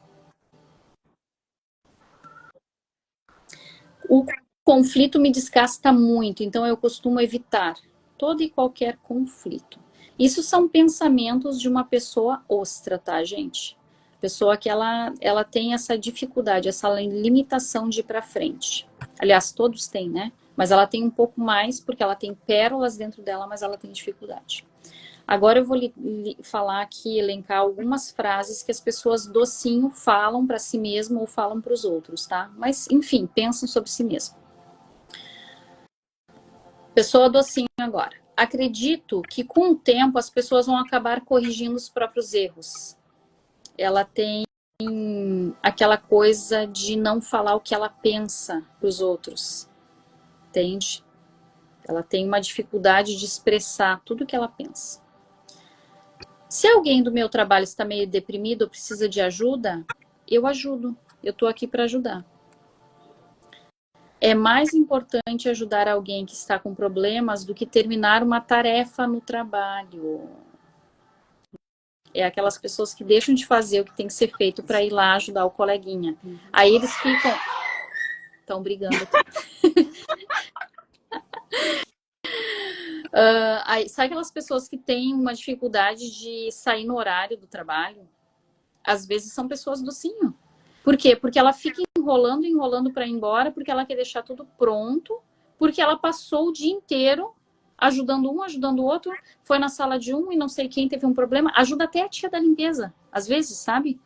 O conflito me desgasta muito, então eu costumo evitar todo e qualquer conflito. Isso são pensamentos de uma pessoa ostra, tá, gente? Pessoa que ela tem essa dificuldade, essa limitação de ir para frente. Aliás, todos têm, né? Mas ela tem um pouco mais, porque ela tem pérolas dentro dela, mas ela tem dificuldade. Agora eu vou lhe falar aqui, elencar algumas frases que as pessoas docinho falam para si mesmo ou falam para os outros, tá? Mas, enfim, pensam sobre si mesmo. Pessoa docinho agora. Acredito que com o tempo as pessoas vão acabar corrigindo os próprios erros. Ela tem aquela coisa de não falar o que ela pensa para os outros. Entende? Ela tem uma dificuldade de expressar tudo o que ela pensa. Se alguém do meu trabalho está meio deprimido ou precisa de ajuda, eu ajudo. Eu estou aqui para ajudar. É mais importante ajudar alguém que está com problemas do que terminar uma tarefa no trabalho. É aquelas pessoas que deixam de fazer o que tem que ser feito para ir lá ajudar o coleguinha. Aí eles ficam... Estão brigando aqui. Sabe aquelas pessoas que têm uma dificuldade de sair no horário do trabalho? Às vezes são pessoas docinho. Por quê? Porque ela fica enrolando para ir embora, porque ela quer deixar tudo pronto, porque ela passou o dia inteiro ajudando um, ajudando o outro, foi na sala de um e não sei quem teve um problema, ajuda até a tia da limpeza, às vezes, sabe?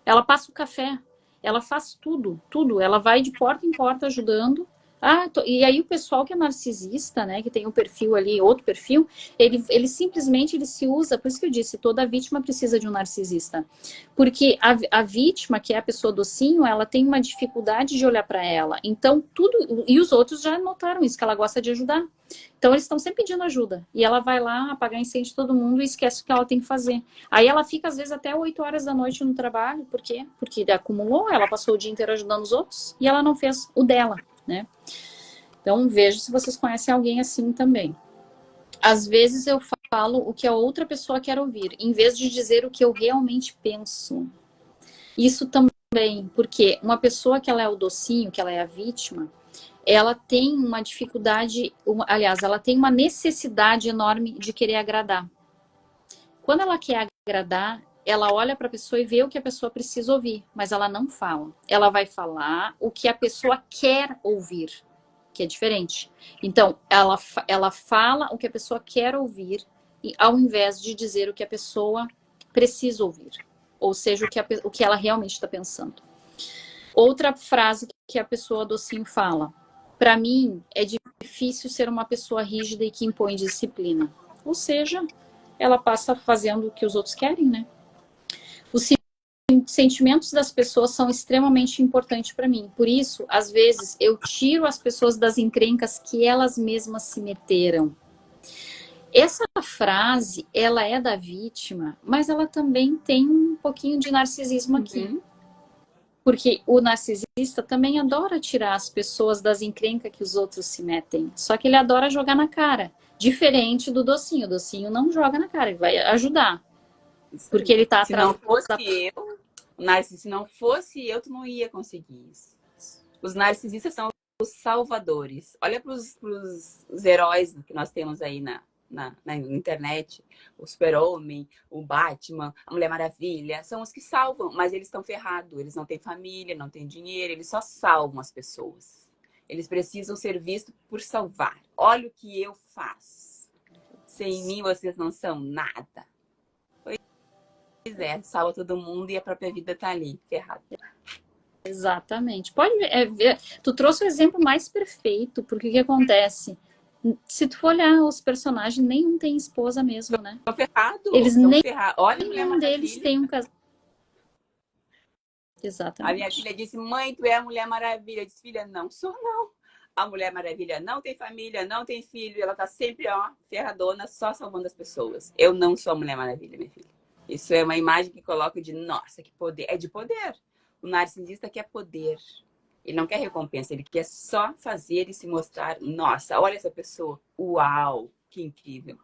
Ela passa o café, ela faz tudo, ela vai de porta em porta ajudando. E aí o pessoal que é narcisista, né, que tem um perfil ali, outro perfil, ele simplesmente ele se usa, por isso que eu disse, toda vítima precisa de um narcisista. Porque a vítima, que é a pessoa docinho, ela tem uma dificuldade de olhar para ela. Então, tudo... E os outros já notaram isso, que ela gosta de ajudar. Então, eles estão sempre pedindo ajuda. E ela vai lá apagar incêndio de todo mundo e esquece o que ela tem que fazer. Aí ela fica, às vezes, até 8 horas da noite no trabalho. Por quê? Porque acumulou, ela passou o dia inteiro ajudando os outros e ela não fez o dela, né? Então, veja se vocês conhecem alguém assim também. Às vezes eu falo o que a outra pessoa quer ouvir, em vez de dizer o que eu realmente penso. Isso também, porque uma pessoa que ela é o docinho, que ela é a vítima, ela tem uma dificuldade, aliás, ela tem uma necessidade enorme de querer agradar. Quando ela quer agradar, ela olha para a pessoa e vê o que a pessoa precisa ouvir, mas ela não fala. Ela vai falar o que a pessoa quer ouvir, que é diferente. Então, ela fala o que a pessoa quer ouvir, ao invés de dizer o que a pessoa precisa ouvir. Ou seja, o que ela realmente está pensando. Outra frase que a pessoa docinho fala. Para mim, é difícil ser uma pessoa rígida e que impõe disciplina. Ou seja, ela passa fazendo o que os outros querem, né? Os sentimentos das pessoas são extremamente importantes para mim. Por isso, às vezes, eu tiro as pessoas das encrencas que elas mesmas se meteram. Essa frase, ela é da vítima, mas ela também tem um pouquinho de narcisismo aqui. Porque o narcisista também adora tirar as pessoas das encrencas que os outros se metem. Só que ele adora jogar na cara. Diferente do docinho. O docinho não joga na cara, ele vai ajudar. Porque ele tá atrás. Se não fosse eu, Narciso, se não fosse eu, tu não ia conseguir isso. Os narcisistas são os salvadores. Olha para os heróis que nós temos aí na internet. O Super-Homem, o Batman, a Mulher Maravilha. São os que salvam, mas eles estão ferrados. Eles não têm família, não têm dinheiro. Eles só salvam as pessoas. Eles precisam ser vistos por salvar. Olha o que eu faço. Sem mim, vocês não são nada. Pois é, salva todo mundo e a própria vida tá ali, ferrada. Exatamente. Pode ver, tu trouxe o exemplo mais perfeito, porque o que acontece? Se tu for olhar os personagens, nenhum tem esposa mesmo, né? Estão ferrados. Eles nem Olha, nenhum deles tem um casamento. Exatamente. A minha filha disse, mãe, tu é a Mulher Maravilha. Eu disse, filha, não sou não. A Mulher Maravilha não tem família, não tem filho. Ela tá sempre, ó, ferradona, só salvando as pessoas. Eu não sou a Mulher Maravilha, minha filha. Isso é uma imagem que coloco de, nossa, que poder. É de poder. O narcisista quer poder. Ele não quer recompensa, ele quer só fazer e se mostrar. Nossa, olha essa pessoa. Uau, que incrível.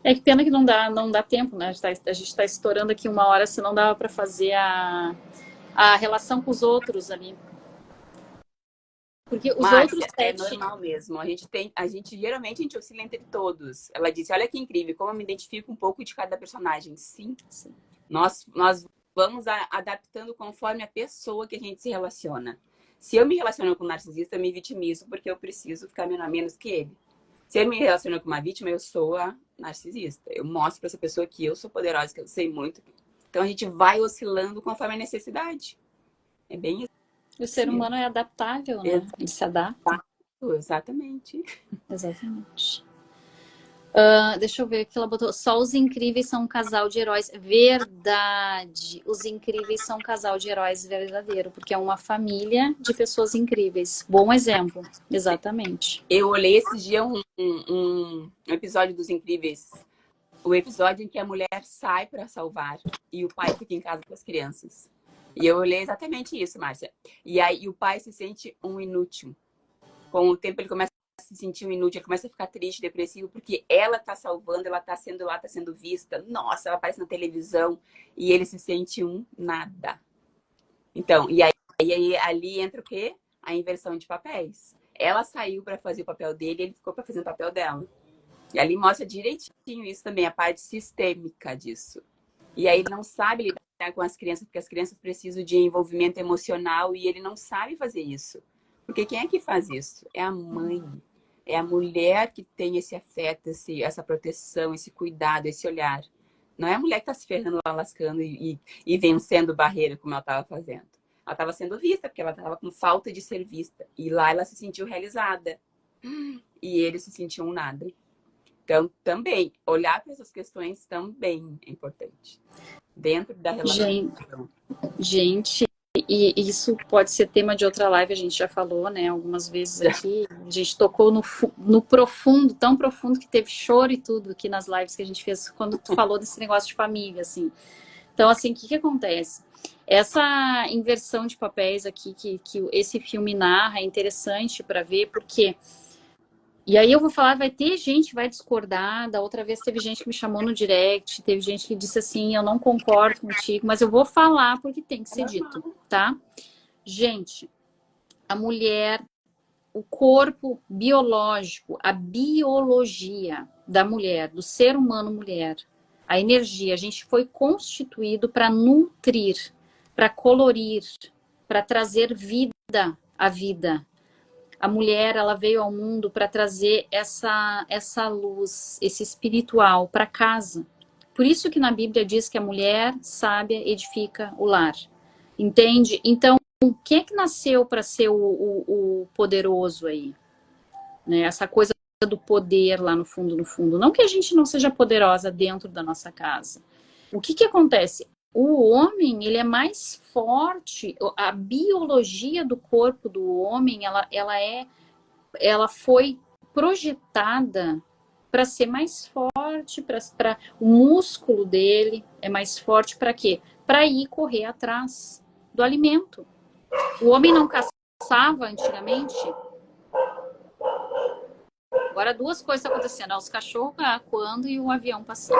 É que pena que não dá tempo, né? A gente está estourando aqui 1 hora, se não dava para fazer a relação com os outros ali. Porque os Márcia, outros é normal mesmo. Geralmente a gente oscila entre todos. Ela disse, olha que incrível, como eu me identifico um pouco de cada personagem. Sim, sim. Nós vamos adaptando conforme a pessoa que a gente se relaciona. Se eu me relaciono com um narcisista, eu me vitimizo porque eu preciso ficar menos que ele. Se eu me relaciono com uma vítima, eu sou a narcisista. Eu mostro para essa pessoa que eu sou poderosa, que eu sei muito. Então a gente vai oscilando conforme a necessidade. É bem isso. O ser humano é adaptável, né? Ele se adapta. Exatamente. Exatamente. Deixa eu ver o que ela botou. Só os incríveis são um casal de heróis. Verdade. Os incríveis são um casal de heróis verdadeiro, porque é uma família de pessoas incríveis. Bom exemplo. Exatamente. Eu olhei esse dia um episódio dos Incríveis. O episódio em que a mulher sai para salvar e o pai fica em casa com as crianças. E eu olhei exatamente isso, Márcia. E aí o pai se sente um inútil. Com o tempo ele começa a se sentir um inútil, ele começa a ficar triste, depressivo, porque ela tá salvando, ela tá sendo lá, tá sendo vista. Nossa, ela aparece na televisão e ele se sente um nada. Então, e aí ali entra o quê? A inversão de papéis. Ela saiu para fazer o papel dele, ele ficou para fazer o papel dela. E ali mostra direitinho isso também, a parte sistêmica disso. E aí ele não sabe lidar com as crianças, porque as crianças precisam de envolvimento emocional e ele não sabe fazer isso. Porque quem é que faz isso? É a mãe. É a mulher que tem esse afeto, essa proteção, esse cuidado, esse olhar. Não é a mulher que está se ferrando lá, lascando e vencendo barreira, como ela estava fazendo. Ela estava sendo vista, porque ela estava com falta de ser vista. E lá ela se sentiu realizada. E ele se sentiu um nada. Então, também, olhar para essas questões também é importante. Dentro da relação. Gente, e isso pode ser tema de outra live, a gente já falou, né, algumas vezes aqui. A gente tocou no profundo, tão profundo que teve choro e tudo aqui nas lives que a gente fez quando tu falou desse negócio de família, assim. Então, assim, o que acontece? Essa inversão de papéis aqui que esse filme narra é interessante para ver, porque... E aí eu vou falar, vai ter gente que vai discordar. Da outra vez teve gente que me chamou no direct, teve gente que disse assim, eu não concordo contigo, mas eu vou falar porque tem que ser dito, tá? Gente, a mulher, o corpo biológico, a biologia da mulher, do ser humano mulher, a energia, a gente foi constituído para nutrir, para colorir, para trazer vida à vida. A mulher, ela veio ao mundo para trazer essa luz, esse espiritual para casa. Por isso que na Bíblia diz que a mulher sábia edifica o lar. Entende? Então, quem é que nasceu para ser o poderoso aí? Né? Essa coisa do poder lá no fundo, no fundo. Não que a gente não seja poderosa dentro da nossa casa. O que acontece? O homem, ele é mais forte, a biologia do corpo do homem, ela foi projetada para ser mais forte, para o músculo dele é mais forte para quê? Para ir correr atrás do alimento. O homem não caçava antigamente. Agora duas coisas estão acontecendo, os cachorros acuando e o avião passando.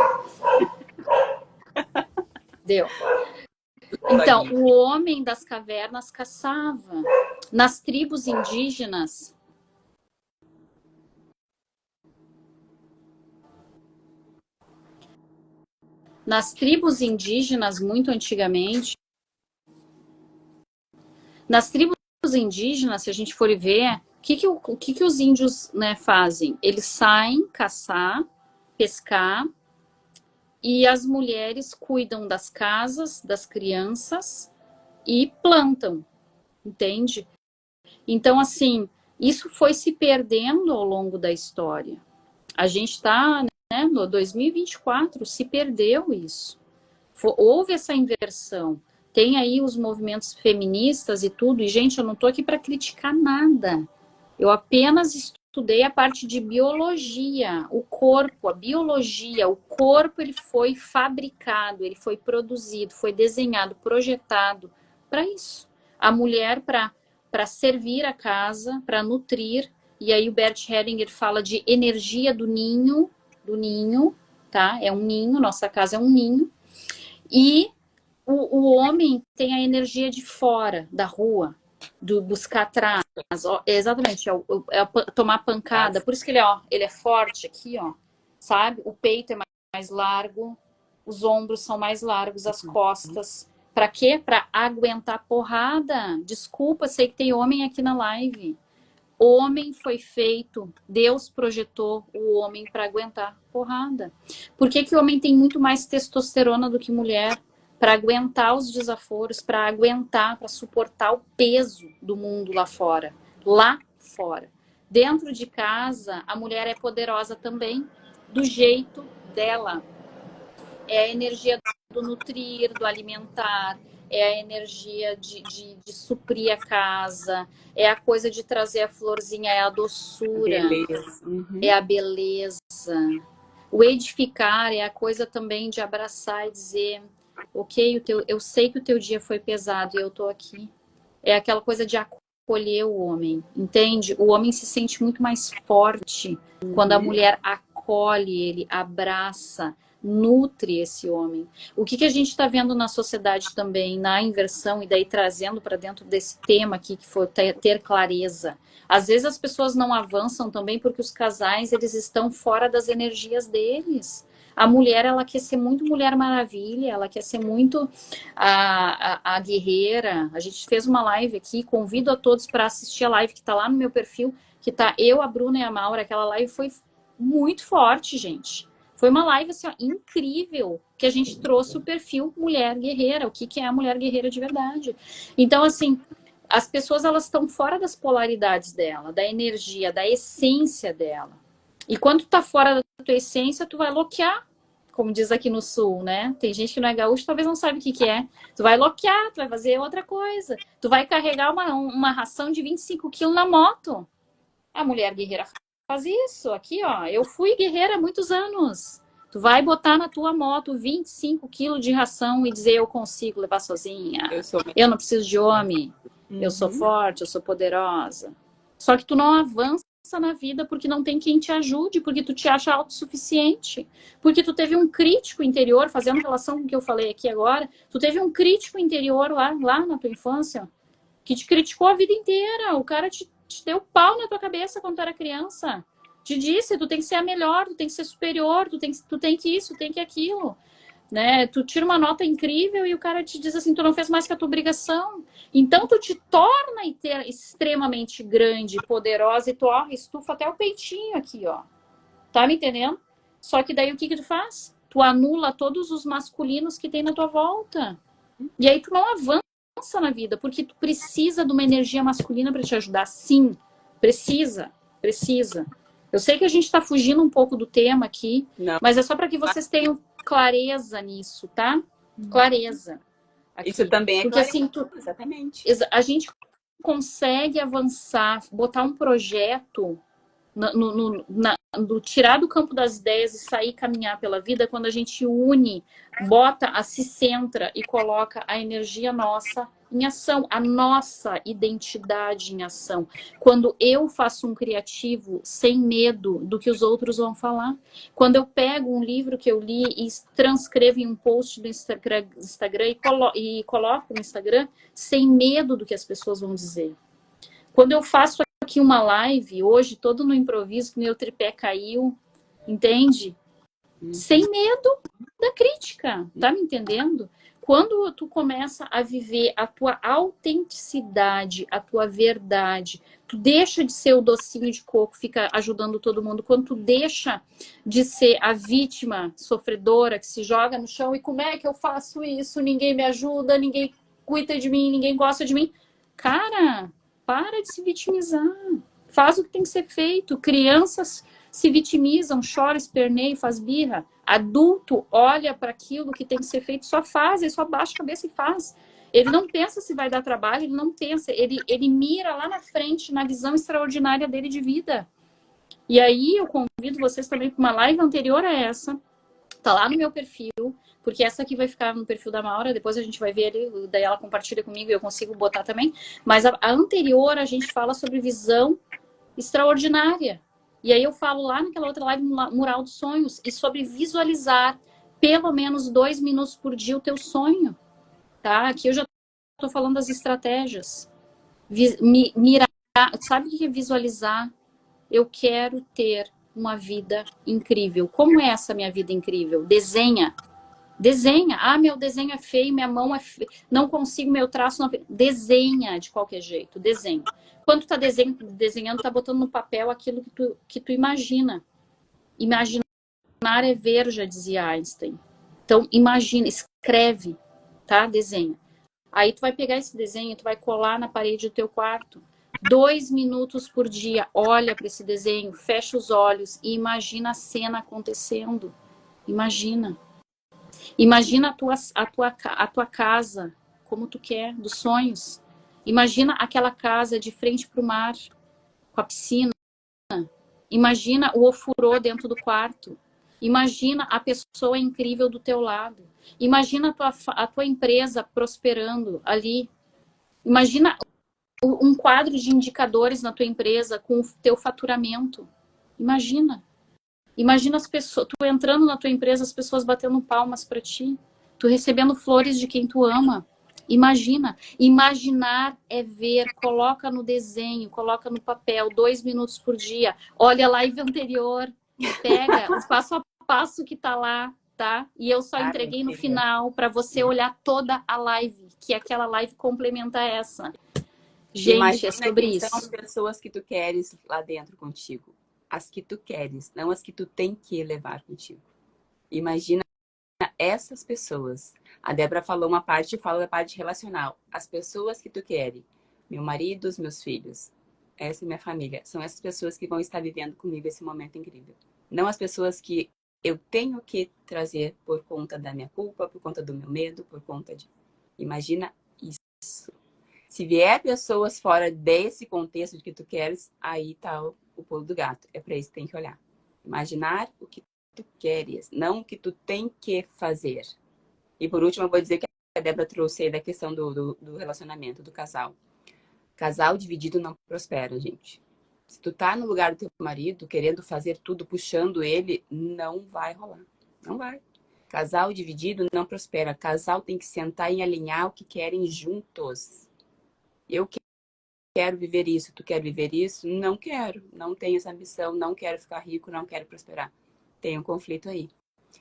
Deu. Então, o homem das cavernas caçava. Nas tribos indígenas, muito antigamente, nas tribos indígenas, se a gente for ver, o que os índios, né, fazem? Eles saem caçar, pescar, e as mulheres cuidam das casas, das crianças e plantam, entende? Então, assim, isso foi se perdendo ao longo da história. A gente está, né, no 2024, se perdeu isso. Houve essa inversão. Tem aí os movimentos feministas e tudo, e, gente, eu não estou aqui para criticar nada. Eu apenas estudei a parte de biologia, o corpo, a biologia, o corpo ele foi fabricado, ele foi produzido, foi desenhado, projetado para isso. A mulher para servir a casa, para nutrir, e aí o Bert Hellinger fala de energia do ninho, tá? É um ninho, nossa casa é um ninho. E o homem tem a energia de fora, da rua, do buscar atrás. Exatamente, tomar pancada. Por isso que ele é forte aqui, ó. Sabe? O peito é mais largo, os ombros são mais largos, as costas. Pra quê? Pra aguentar porrada. Desculpa, sei que tem homem aqui na live. Homem foi feito, Deus projetou o homem para aguentar porrada. Por que que o homem tem muito mais testosterona do que mulher? Para aguentar os desaforos, para aguentar, para suportar o peso do mundo lá fora. Lá fora. Dentro de casa, a mulher é poderosa também, do jeito dela. É a energia do nutrir, do alimentar, é a energia de suprir a casa, é a coisa de trazer a florzinha, é a doçura, Beleza. é a beleza. O edificar é a coisa também de abraçar e dizer, ok, eu sei que o teu dia foi pesado e eu tô aqui. É aquela coisa de acolher o homem, entende? O homem se sente muito mais forte quando a mulher acolhe ele, abraça, nutre esse homem. O que que a gente está vendo na sociedade também, na inversão, e daí trazendo para dentro desse tema aqui, que foi ter clareza. Às vezes as pessoas não avançam também porque os casais, eles estão fora das energias deles. A mulher, ela quer ser muito Mulher Maravilha, ela quer ser muito a guerreira. A gente fez uma live aqui, convido a todos para assistir a live que está lá no meu perfil, que tá eu, a Bruna e a Maura. Aquela live foi muito forte, gente. Foi uma live assim, ó, incrível, que a gente trouxe o perfil mulher guerreira, o que que é a mulher guerreira de verdade. Então, assim, as pessoas, elas estão fora das polaridades dela, da energia, da essência dela. E quando tu tá fora da tua essência, tu vai loquear, como diz aqui no sul, né? Tem gente que não é gaúcho, talvez não sabe o que que é. Tu vai loquear, tu vai fazer outra coisa. Tu vai carregar uma ração de 25 quilos na moto. A mulher guerreira faz isso. Aqui, ó, eu fui guerreira há muitos anos. Tu vai botar na tua moto 25 quilos de ração e dizer, eu consigo levar sozinha. Eu não preciso de homem. Eu sou forte, eu sou poderosa. Só que tu não avança na vida porque não tem quem te ajude, porque tu te acha autossuficiente, porque tu teve um crítico interior, fazendo relação com o que eu falei aqui agora, tu teve um crítico interior lá na tua infância, que te criticou a vida inteira. O cara te deu pau na tua cabeça quando tu era criança. Te disse, tu tem que ser a melhor, tu tem que ser superior, tu tem que isso, tu tem que aquilo. Né? Tu tira uma nota incrível e o cara te diz assim, tu não fez mais que a tua obrigação. Então tu te torna extremamente grande, poderosa e tu estufa até o peitinho aqui, ó. Tá me entendendo? Só que daí o que que tu faz? Tu anula todos os masculinos que tem na tua volta. E aí tu não avança na vida, porque tu precisa de uma energia masculina para te ajudar. Sim, precisa. Eu sei que a gente tá fugindo um pouco do tema aqui, Não. mas é só para que vocês tenham clareza nisso, tá? Clareza. Aqui. Isso também é porque assim, exatamente. A gente consegue avançar, botar um projeto tirar do campo das ideias e sair caminhar pela vida quando a gente une, se centra e coloca a energia nossa em ação, a nossa identidade em ação. Quando eu faço um criativo sem medo do que os outros vão falar. Quando eu pego um livro que eu li e transcrevo em um post do Instagram e coloco no Instagram sem medo do que as pessoas vão dizer. Quando eu faço aqui uma live, hoje, todo no improviso, que meu tripé caiu, entende? Sem medo da crítica, tá me entendendo? Quando tu começa a viver a tua autenticidade, a tua verdade, tu deixa de ser o docinho de coco, fica ajudando todo mundo. Quando tu deixa de ser a vítima sofredora que se joga no chão e como é que eu faço isso? Ninguém me ajuda, ninguém cuida de mim, ninguém gosta de mim. Cara, para de se vitimizar. Faz o que tem que ser feito. Crianças se vitimizam, chora, esperneia, faz birra. Adulto olha para aquilo que tem que ser feito, só faz, ele só baixa a cabeça e faz. Ele não pensa se vai dar trabalho, ele não pensa, ele mira lá na frente, na visão extraordinária dele de vida. E aí eu convido vocês também para uma live anterior a essa, tá lá no meu perfil, porque essa aqui vai ficar no perfil da Maura, depois a gente vai ver ali, daí ela compartilha comigo e eu consigo botar também. Mas a anterior a gente fala sobre visão extraordinária. E aí eu falo lá naquela outra live, Mural dos Sonhos, e sobre visualizar pelo menos 2 minutos por dia o teu sonho. Tá? Aqui eu já estou falando das estratégias. Mirar, sabe o que é visualizar? Eu quero ter uma vida incrível. Como é essa minha vida incrível? Desenha. Desenha. Ah, meu desenho é feio, minha mão é feia, não consigo, meu traço não... Desenha de qualquer jeito, desenha. Quando tu tá desenhando, tá botando no papel aquilo que tu imagina. Imaginar é ver, já dizia Einstein. Então, imagina, escreve, tá? Desenha. Aí tu vai pegar esse desenho e tu vai colar na parede do teu quarto. 2 minutos por dia, olha para esse desenho, fecha os olhos e imagina a cena acontecendo. Imagina. Imagina a tua casa, como tu quer, dos sonhos. Imagina aquela casa de frente para o mar, com a piscina. Imagina o ofurô dentro do quarto. Imagina a pessoa incrível do teu lado. Imagina a tua empresa prosperando ali. Imagina um quadro de indicadores na tua empresa com o teu faturamento. Imagina. Imagina as pessoas, tu entrando na tua empresa, as pessoas batendo palmas para ti, tu recebendo flores de quem tu ama. Imagina. Imaginar é ver, coloca no desenho, coloca no papel, 2 minutos por dia. Olha a live anterior, pega o passo a passo que tá lá, tá? E eu só Ah, minha entreguei no filha. final para você olhar toda a live, que aquela live complementa essa. Gente, é Imagina sobre quem são as isso. pessoas que tu queres lá dentro contigo. As que tu queres, não as que tu tem que levar contigo. Imagina essas pessoas. A Débora falou uma parte, fala da parte relacional. As pessoas que tu queres. Meu marido, os meus filhos. Essa é minha família. São essas pessoas que vão estar vivendo comigo esse momento incrível. Não as pessoas que eu tenho que trazer por conta da minha culpa, por conta do meu medo, por conta de... Imagina isso. Se vier pessoas fora desse contexto de que tu queres, aí tá o pulo do gato. É para isso que tem que olhar. Imaginar o que tu queres, não o que tu tem que fazer. E por último, eu vou dizer que a Débora trouxe aí da questão do relacionamento, do casal. Casal dividido não prospera, gente. Se tu tá no lugar do teu marido, querendo fazer tudo, puxando ele, não vai rolar. Não vai. Casal dividido não prospera. Casal tem que sentar e alinhar o que querem juntos. Eu quero viver isso, tu quer viver isso? Não quero, não tenho essa ambição, não quero ficar rico, não quero prosperar. Tem um conflito aí.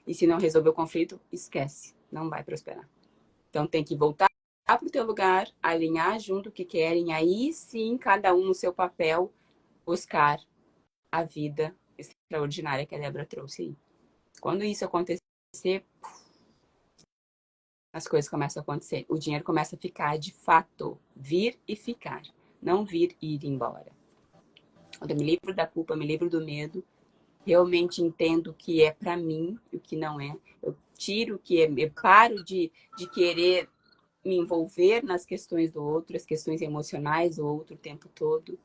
E se não resolver o conflito, esquece, não vai prosperar. Então tem que voltar para o teu lugar, alinhar junto o que querem, aí sim, cada um no seu papel, buscar a vida extraordinária que a Débora trouxe aí. Quando isso acontecer, as coisas começam a acontecer. O dinheiro começa a ficar de fato, vir e ficar, não vir e ir embora. Quando eu me livro da culpa, me livro do medo, realmente entendo o que é para mim e o que não é. Eu tiro o que é, eu paro de querer me envolver nas questões do outro, as questões emocionais do outro o tempo todo,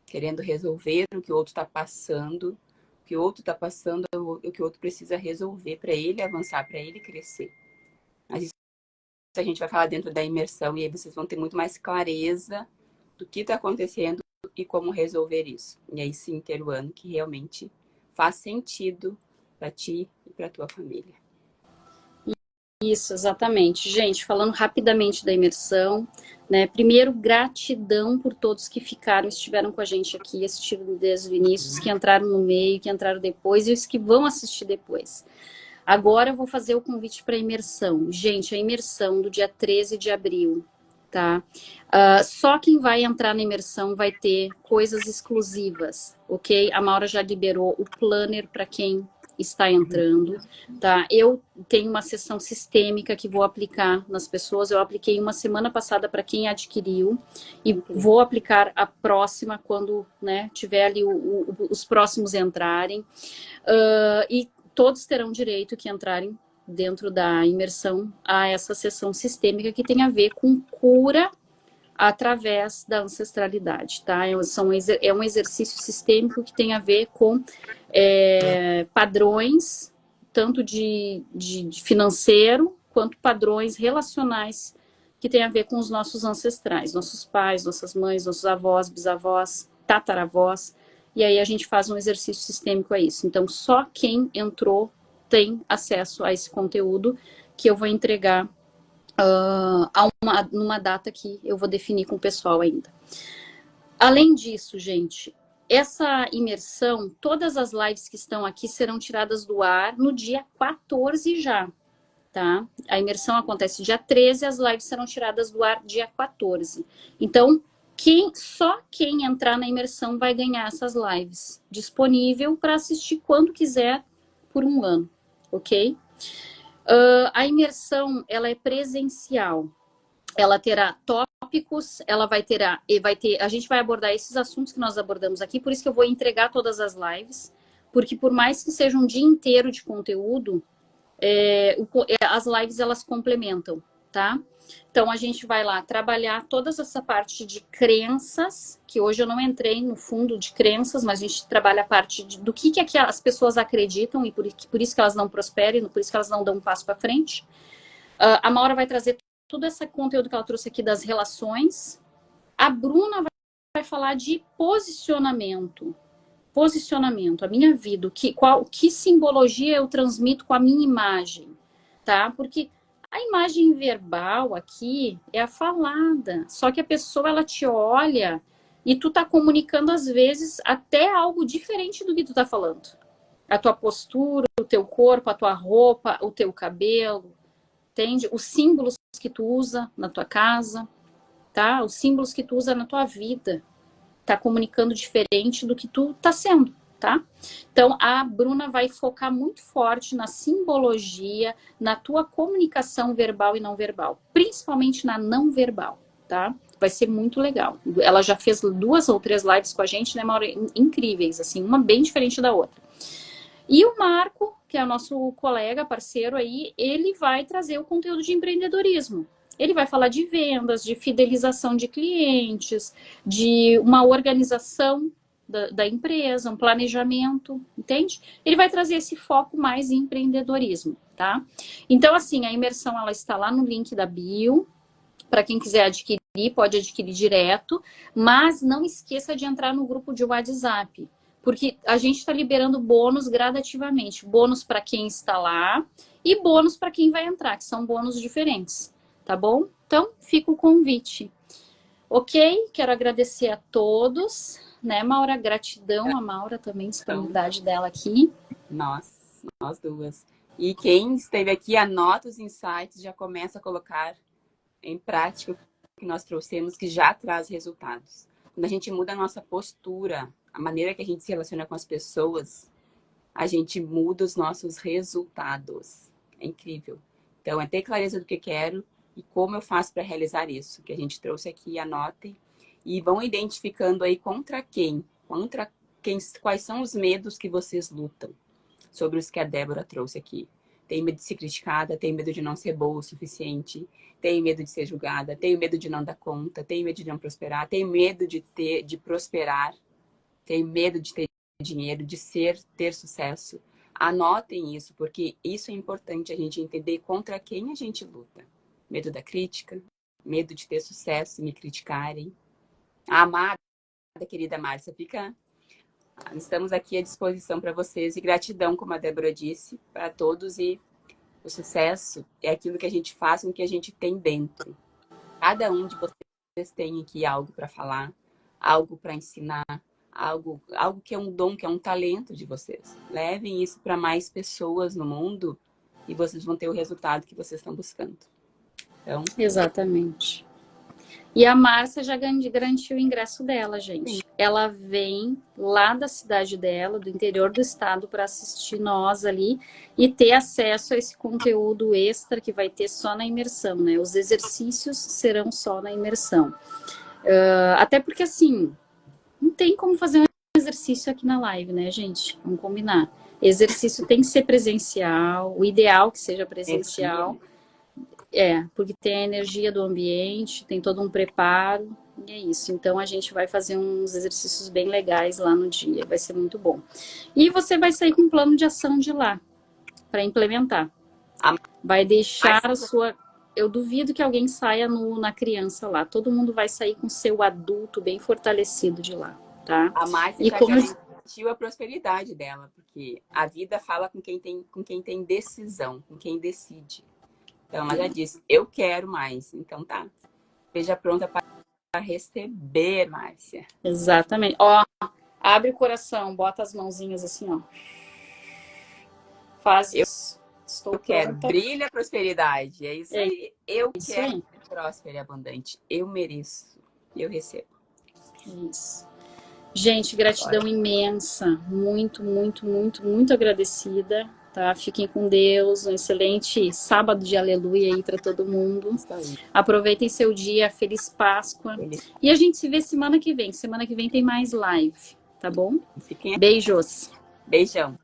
querendo resolver o que o outro está passando, o que o outro está passando, o que o outro precisa resolver para ele avançar, para ele crescer. Mas isso a gente vai falar dentro da imersão e aí vocês vão ter muito mais clareza do que está acontecendo e como resolver isso. E aí sim ter o ano que realmente faz sentido para ti e para tua família. Isso, exatamente. Gente, falando rapidamente da imersão, né? Primeiro, gratidão por todos que ficaram, estiveram com a gente aqui, assistiram desde o início, os que entraram no meio, que entraram depois e os que vão assistir depois. Agora eu vou fazer o convite para a imersão. Gente, a imersão do dia 13 de abril, tá? Só quem vai entrar na imersão vai ter coisas exclusivas, ok? A Maura já liberou o planner para quem está entrando, tá? Eu tenho uma sessão sistêmica que vou aplicar nas pessoas. Eu apliquei uma semana passada para quem adquiriu e vou aplicar a próxima quando, né, tiver ali os próximos entrarem. E todos terão direito que entrarem dentro da imersão a essa sessão sistêmica que tem a ver com cura através da ancestralidade, tá? É um exercício sistêmico que tem a ver com padrões, tanto de financeiro, quanto padrões relacionais que tem a ver com os nossos ancestrais, nossos pais, nossas mães, nossos avós, bisavós, tataravós, e aí a gente faz um exercício sistêmico a isso. Então, só quem entrou tem acesso a esse conteúdo que eu vou entregar numa data que eu vou definir com o pessoal ainda. Além disso, gente, essa imersão, todas as lives que estão aqui serão tiradas do ar no dia 14 já. tá? A imersão acontece dia 13, as lives serão tiradas do ar dia 14. Então, só quem entrar na imersão vai ganhar essas lives disponível para assistir quando quiser por um ano, ok? A imersão, ela é presencial. Ela terá tópicos, ela vai ter, a gente vai abordar esses assuntos que nós abordamos aqui, por isso que eu vou entregar todas as lives, porque por mais que seja um dia inteiro de conteúdo, as lives elas complementam, tá? Então a gente vai lá trabalhar toda essa parte de crenças, que hoje eu não entrei no fundo de crenças, mas a gente trabalha a parte do que as pessoas acreditam e por isso que elas não prosperam, e por isso que elas não dão um passo para frente. A Maura vai trazer todo esse conteúdo que ela trouxe aqui das relações. A Bruna vai falar de posicionamento. Posicionamento, a minha vida, que simbologia eu transmito com a minha imagem, tá? Porque a imagem verbal aqui é a falada, só que a pessoa, ela te olha e tu tá comunicando, às vezes, até algo diferente do que tu tá falando. A tua postura, o teu corpo, a tua roupa, o teu cabelo, entende? Os símbolos que tu usa na tua casa, tá? Os símbolos que tu usa na tua vida. Tá comunicando diferente do que tu tá sendo, tá? Então, a Bruna vai focar muito forte na simbologia, na tua comunicação verbal e não verbal. Principalmente na não verbal, tá? Vai ser muito legal. Ela já fez 2 ou 3 lives com a gente, né, Maura? Incríveis, assim, uma bem diferente da outra. E o Marco, que é o nosso colega, parceiro aí, ele vai trazer o conteúdo de empreendedorismo. Ele vai falar de vendas, de fidelização de clientes, de uma organização da empresa, um planejamento, entende? Ele vai trazer esse foco mais em empreendedorismo, tá? Então, assim, a imersão, ela está lá no link da bio. Para quem quiser adquirir, pode adquirir direto, mas não esqueça de entrar no grupo de WhatsApp, porque a gente está liberando bônus gradativamente. Bônus para quem está lá e bônus para quem vai entrar, que são bônus diferentes, tá bom? Então, fica o convite. Ok? Quero agradecer a todos, né, Maura? Gratidão a Maura também, disponibilidade dela aqui. Nós duas. E quem esteve aqui, anota os insights, já começa a colocar em prática o que nós trouxemos, que já traz resultados. Quando a gente muda a nossa postura, a maneira que a gente se relaciona com as pessoas, a gente muda os nossos resultados. É incrível. Então, é ter clareza do que quero e como eu faço para realizar isso, que a gente trouxe aqui, anotem. E vão identificando aí contra quem, quais são os medos que vocês lutam, sobre os que a Débora trouxe aqui. Tem medo de ser criticada, tem medo de não ser boa o suficiente, tem medo de ser julgada, tem medo de não dar conta, tem medo de não prosperar, tem medo de prosperar, tem medo de ter dinheiro, de ter sucesso. Anotem isso, porque isso é importante a gente entender contra quem a gente luta. Medo da crítica, medo de ter sucesso e me criticarem. A amada, querida Márcia, estamos aqui à disposição para vocês e gratidão, como a Débora disse, para todos. E o sucesso é aquilo que a gente faz com o que a gente tem dentro. Cada um de vocês tem aqui algo para falar, algo para ensinar, algo que é um dom, que é um talento de vocês. Levem isso para mais pessoas no mundo e vocês vão ter o resultado que vocês estão buscando. Então, exatamente. E a Márcia já garantiu o ingresso dela, gente. Sim. Ela vem lá da cidade dela, do interior do estado, para assistir nós ali e ter acesso a esse conteúdo extra que vai ter só na imersão, né? Os exercícios serão só na imersão. Até porque, assim, não tem como fazer um exercício aqui na live, né, gente? Vamos combinar. Exercício tem que ser presencial, o ideal é que seja presencial. Porque tem a energia do ambiente, tem todo um preparo, e é isso. Então, a gente vai fazer uns exercícios bem legais lá no dia, vai ser muito bom. E você vai sair com um plano de ação de lá, para implementar. Vai deixar a sua... Eu duvido que alguém saia na criança lá, todo mundo vai sair com seu adulto bem fortalecido de lá, tá? A Márcia já garantiu a prosperidade dela, porque a vida fala com quem tem decisão, com quem decide. Então, ela já disse, eu quero mais. Então, tá. Esteja pronta para receber, Márcia. Exatamente. Ó, abre o coração, bota as mãozinhas assim, ó. Faz isso. Estou Eu quero, pronta. brilha a prosperidade. É isso aí. Eu Isso quero aí. ser próspera e abundante. Eu mereço. Eu recebo. Isso. Gente, gratidão Agora. imensa. Muito, muito, muito, muito agradecida. Tá? Fiquem com Deus. Um excelente sábado de aleluia aí para todo mundo. Isso aí. Aproveitem seu dia. Feliz Páscoa. Feliz. E a gente se vê semana que vem. Semana que vem tem mais live, tá bom? Fiquem. Beijos. Beijão.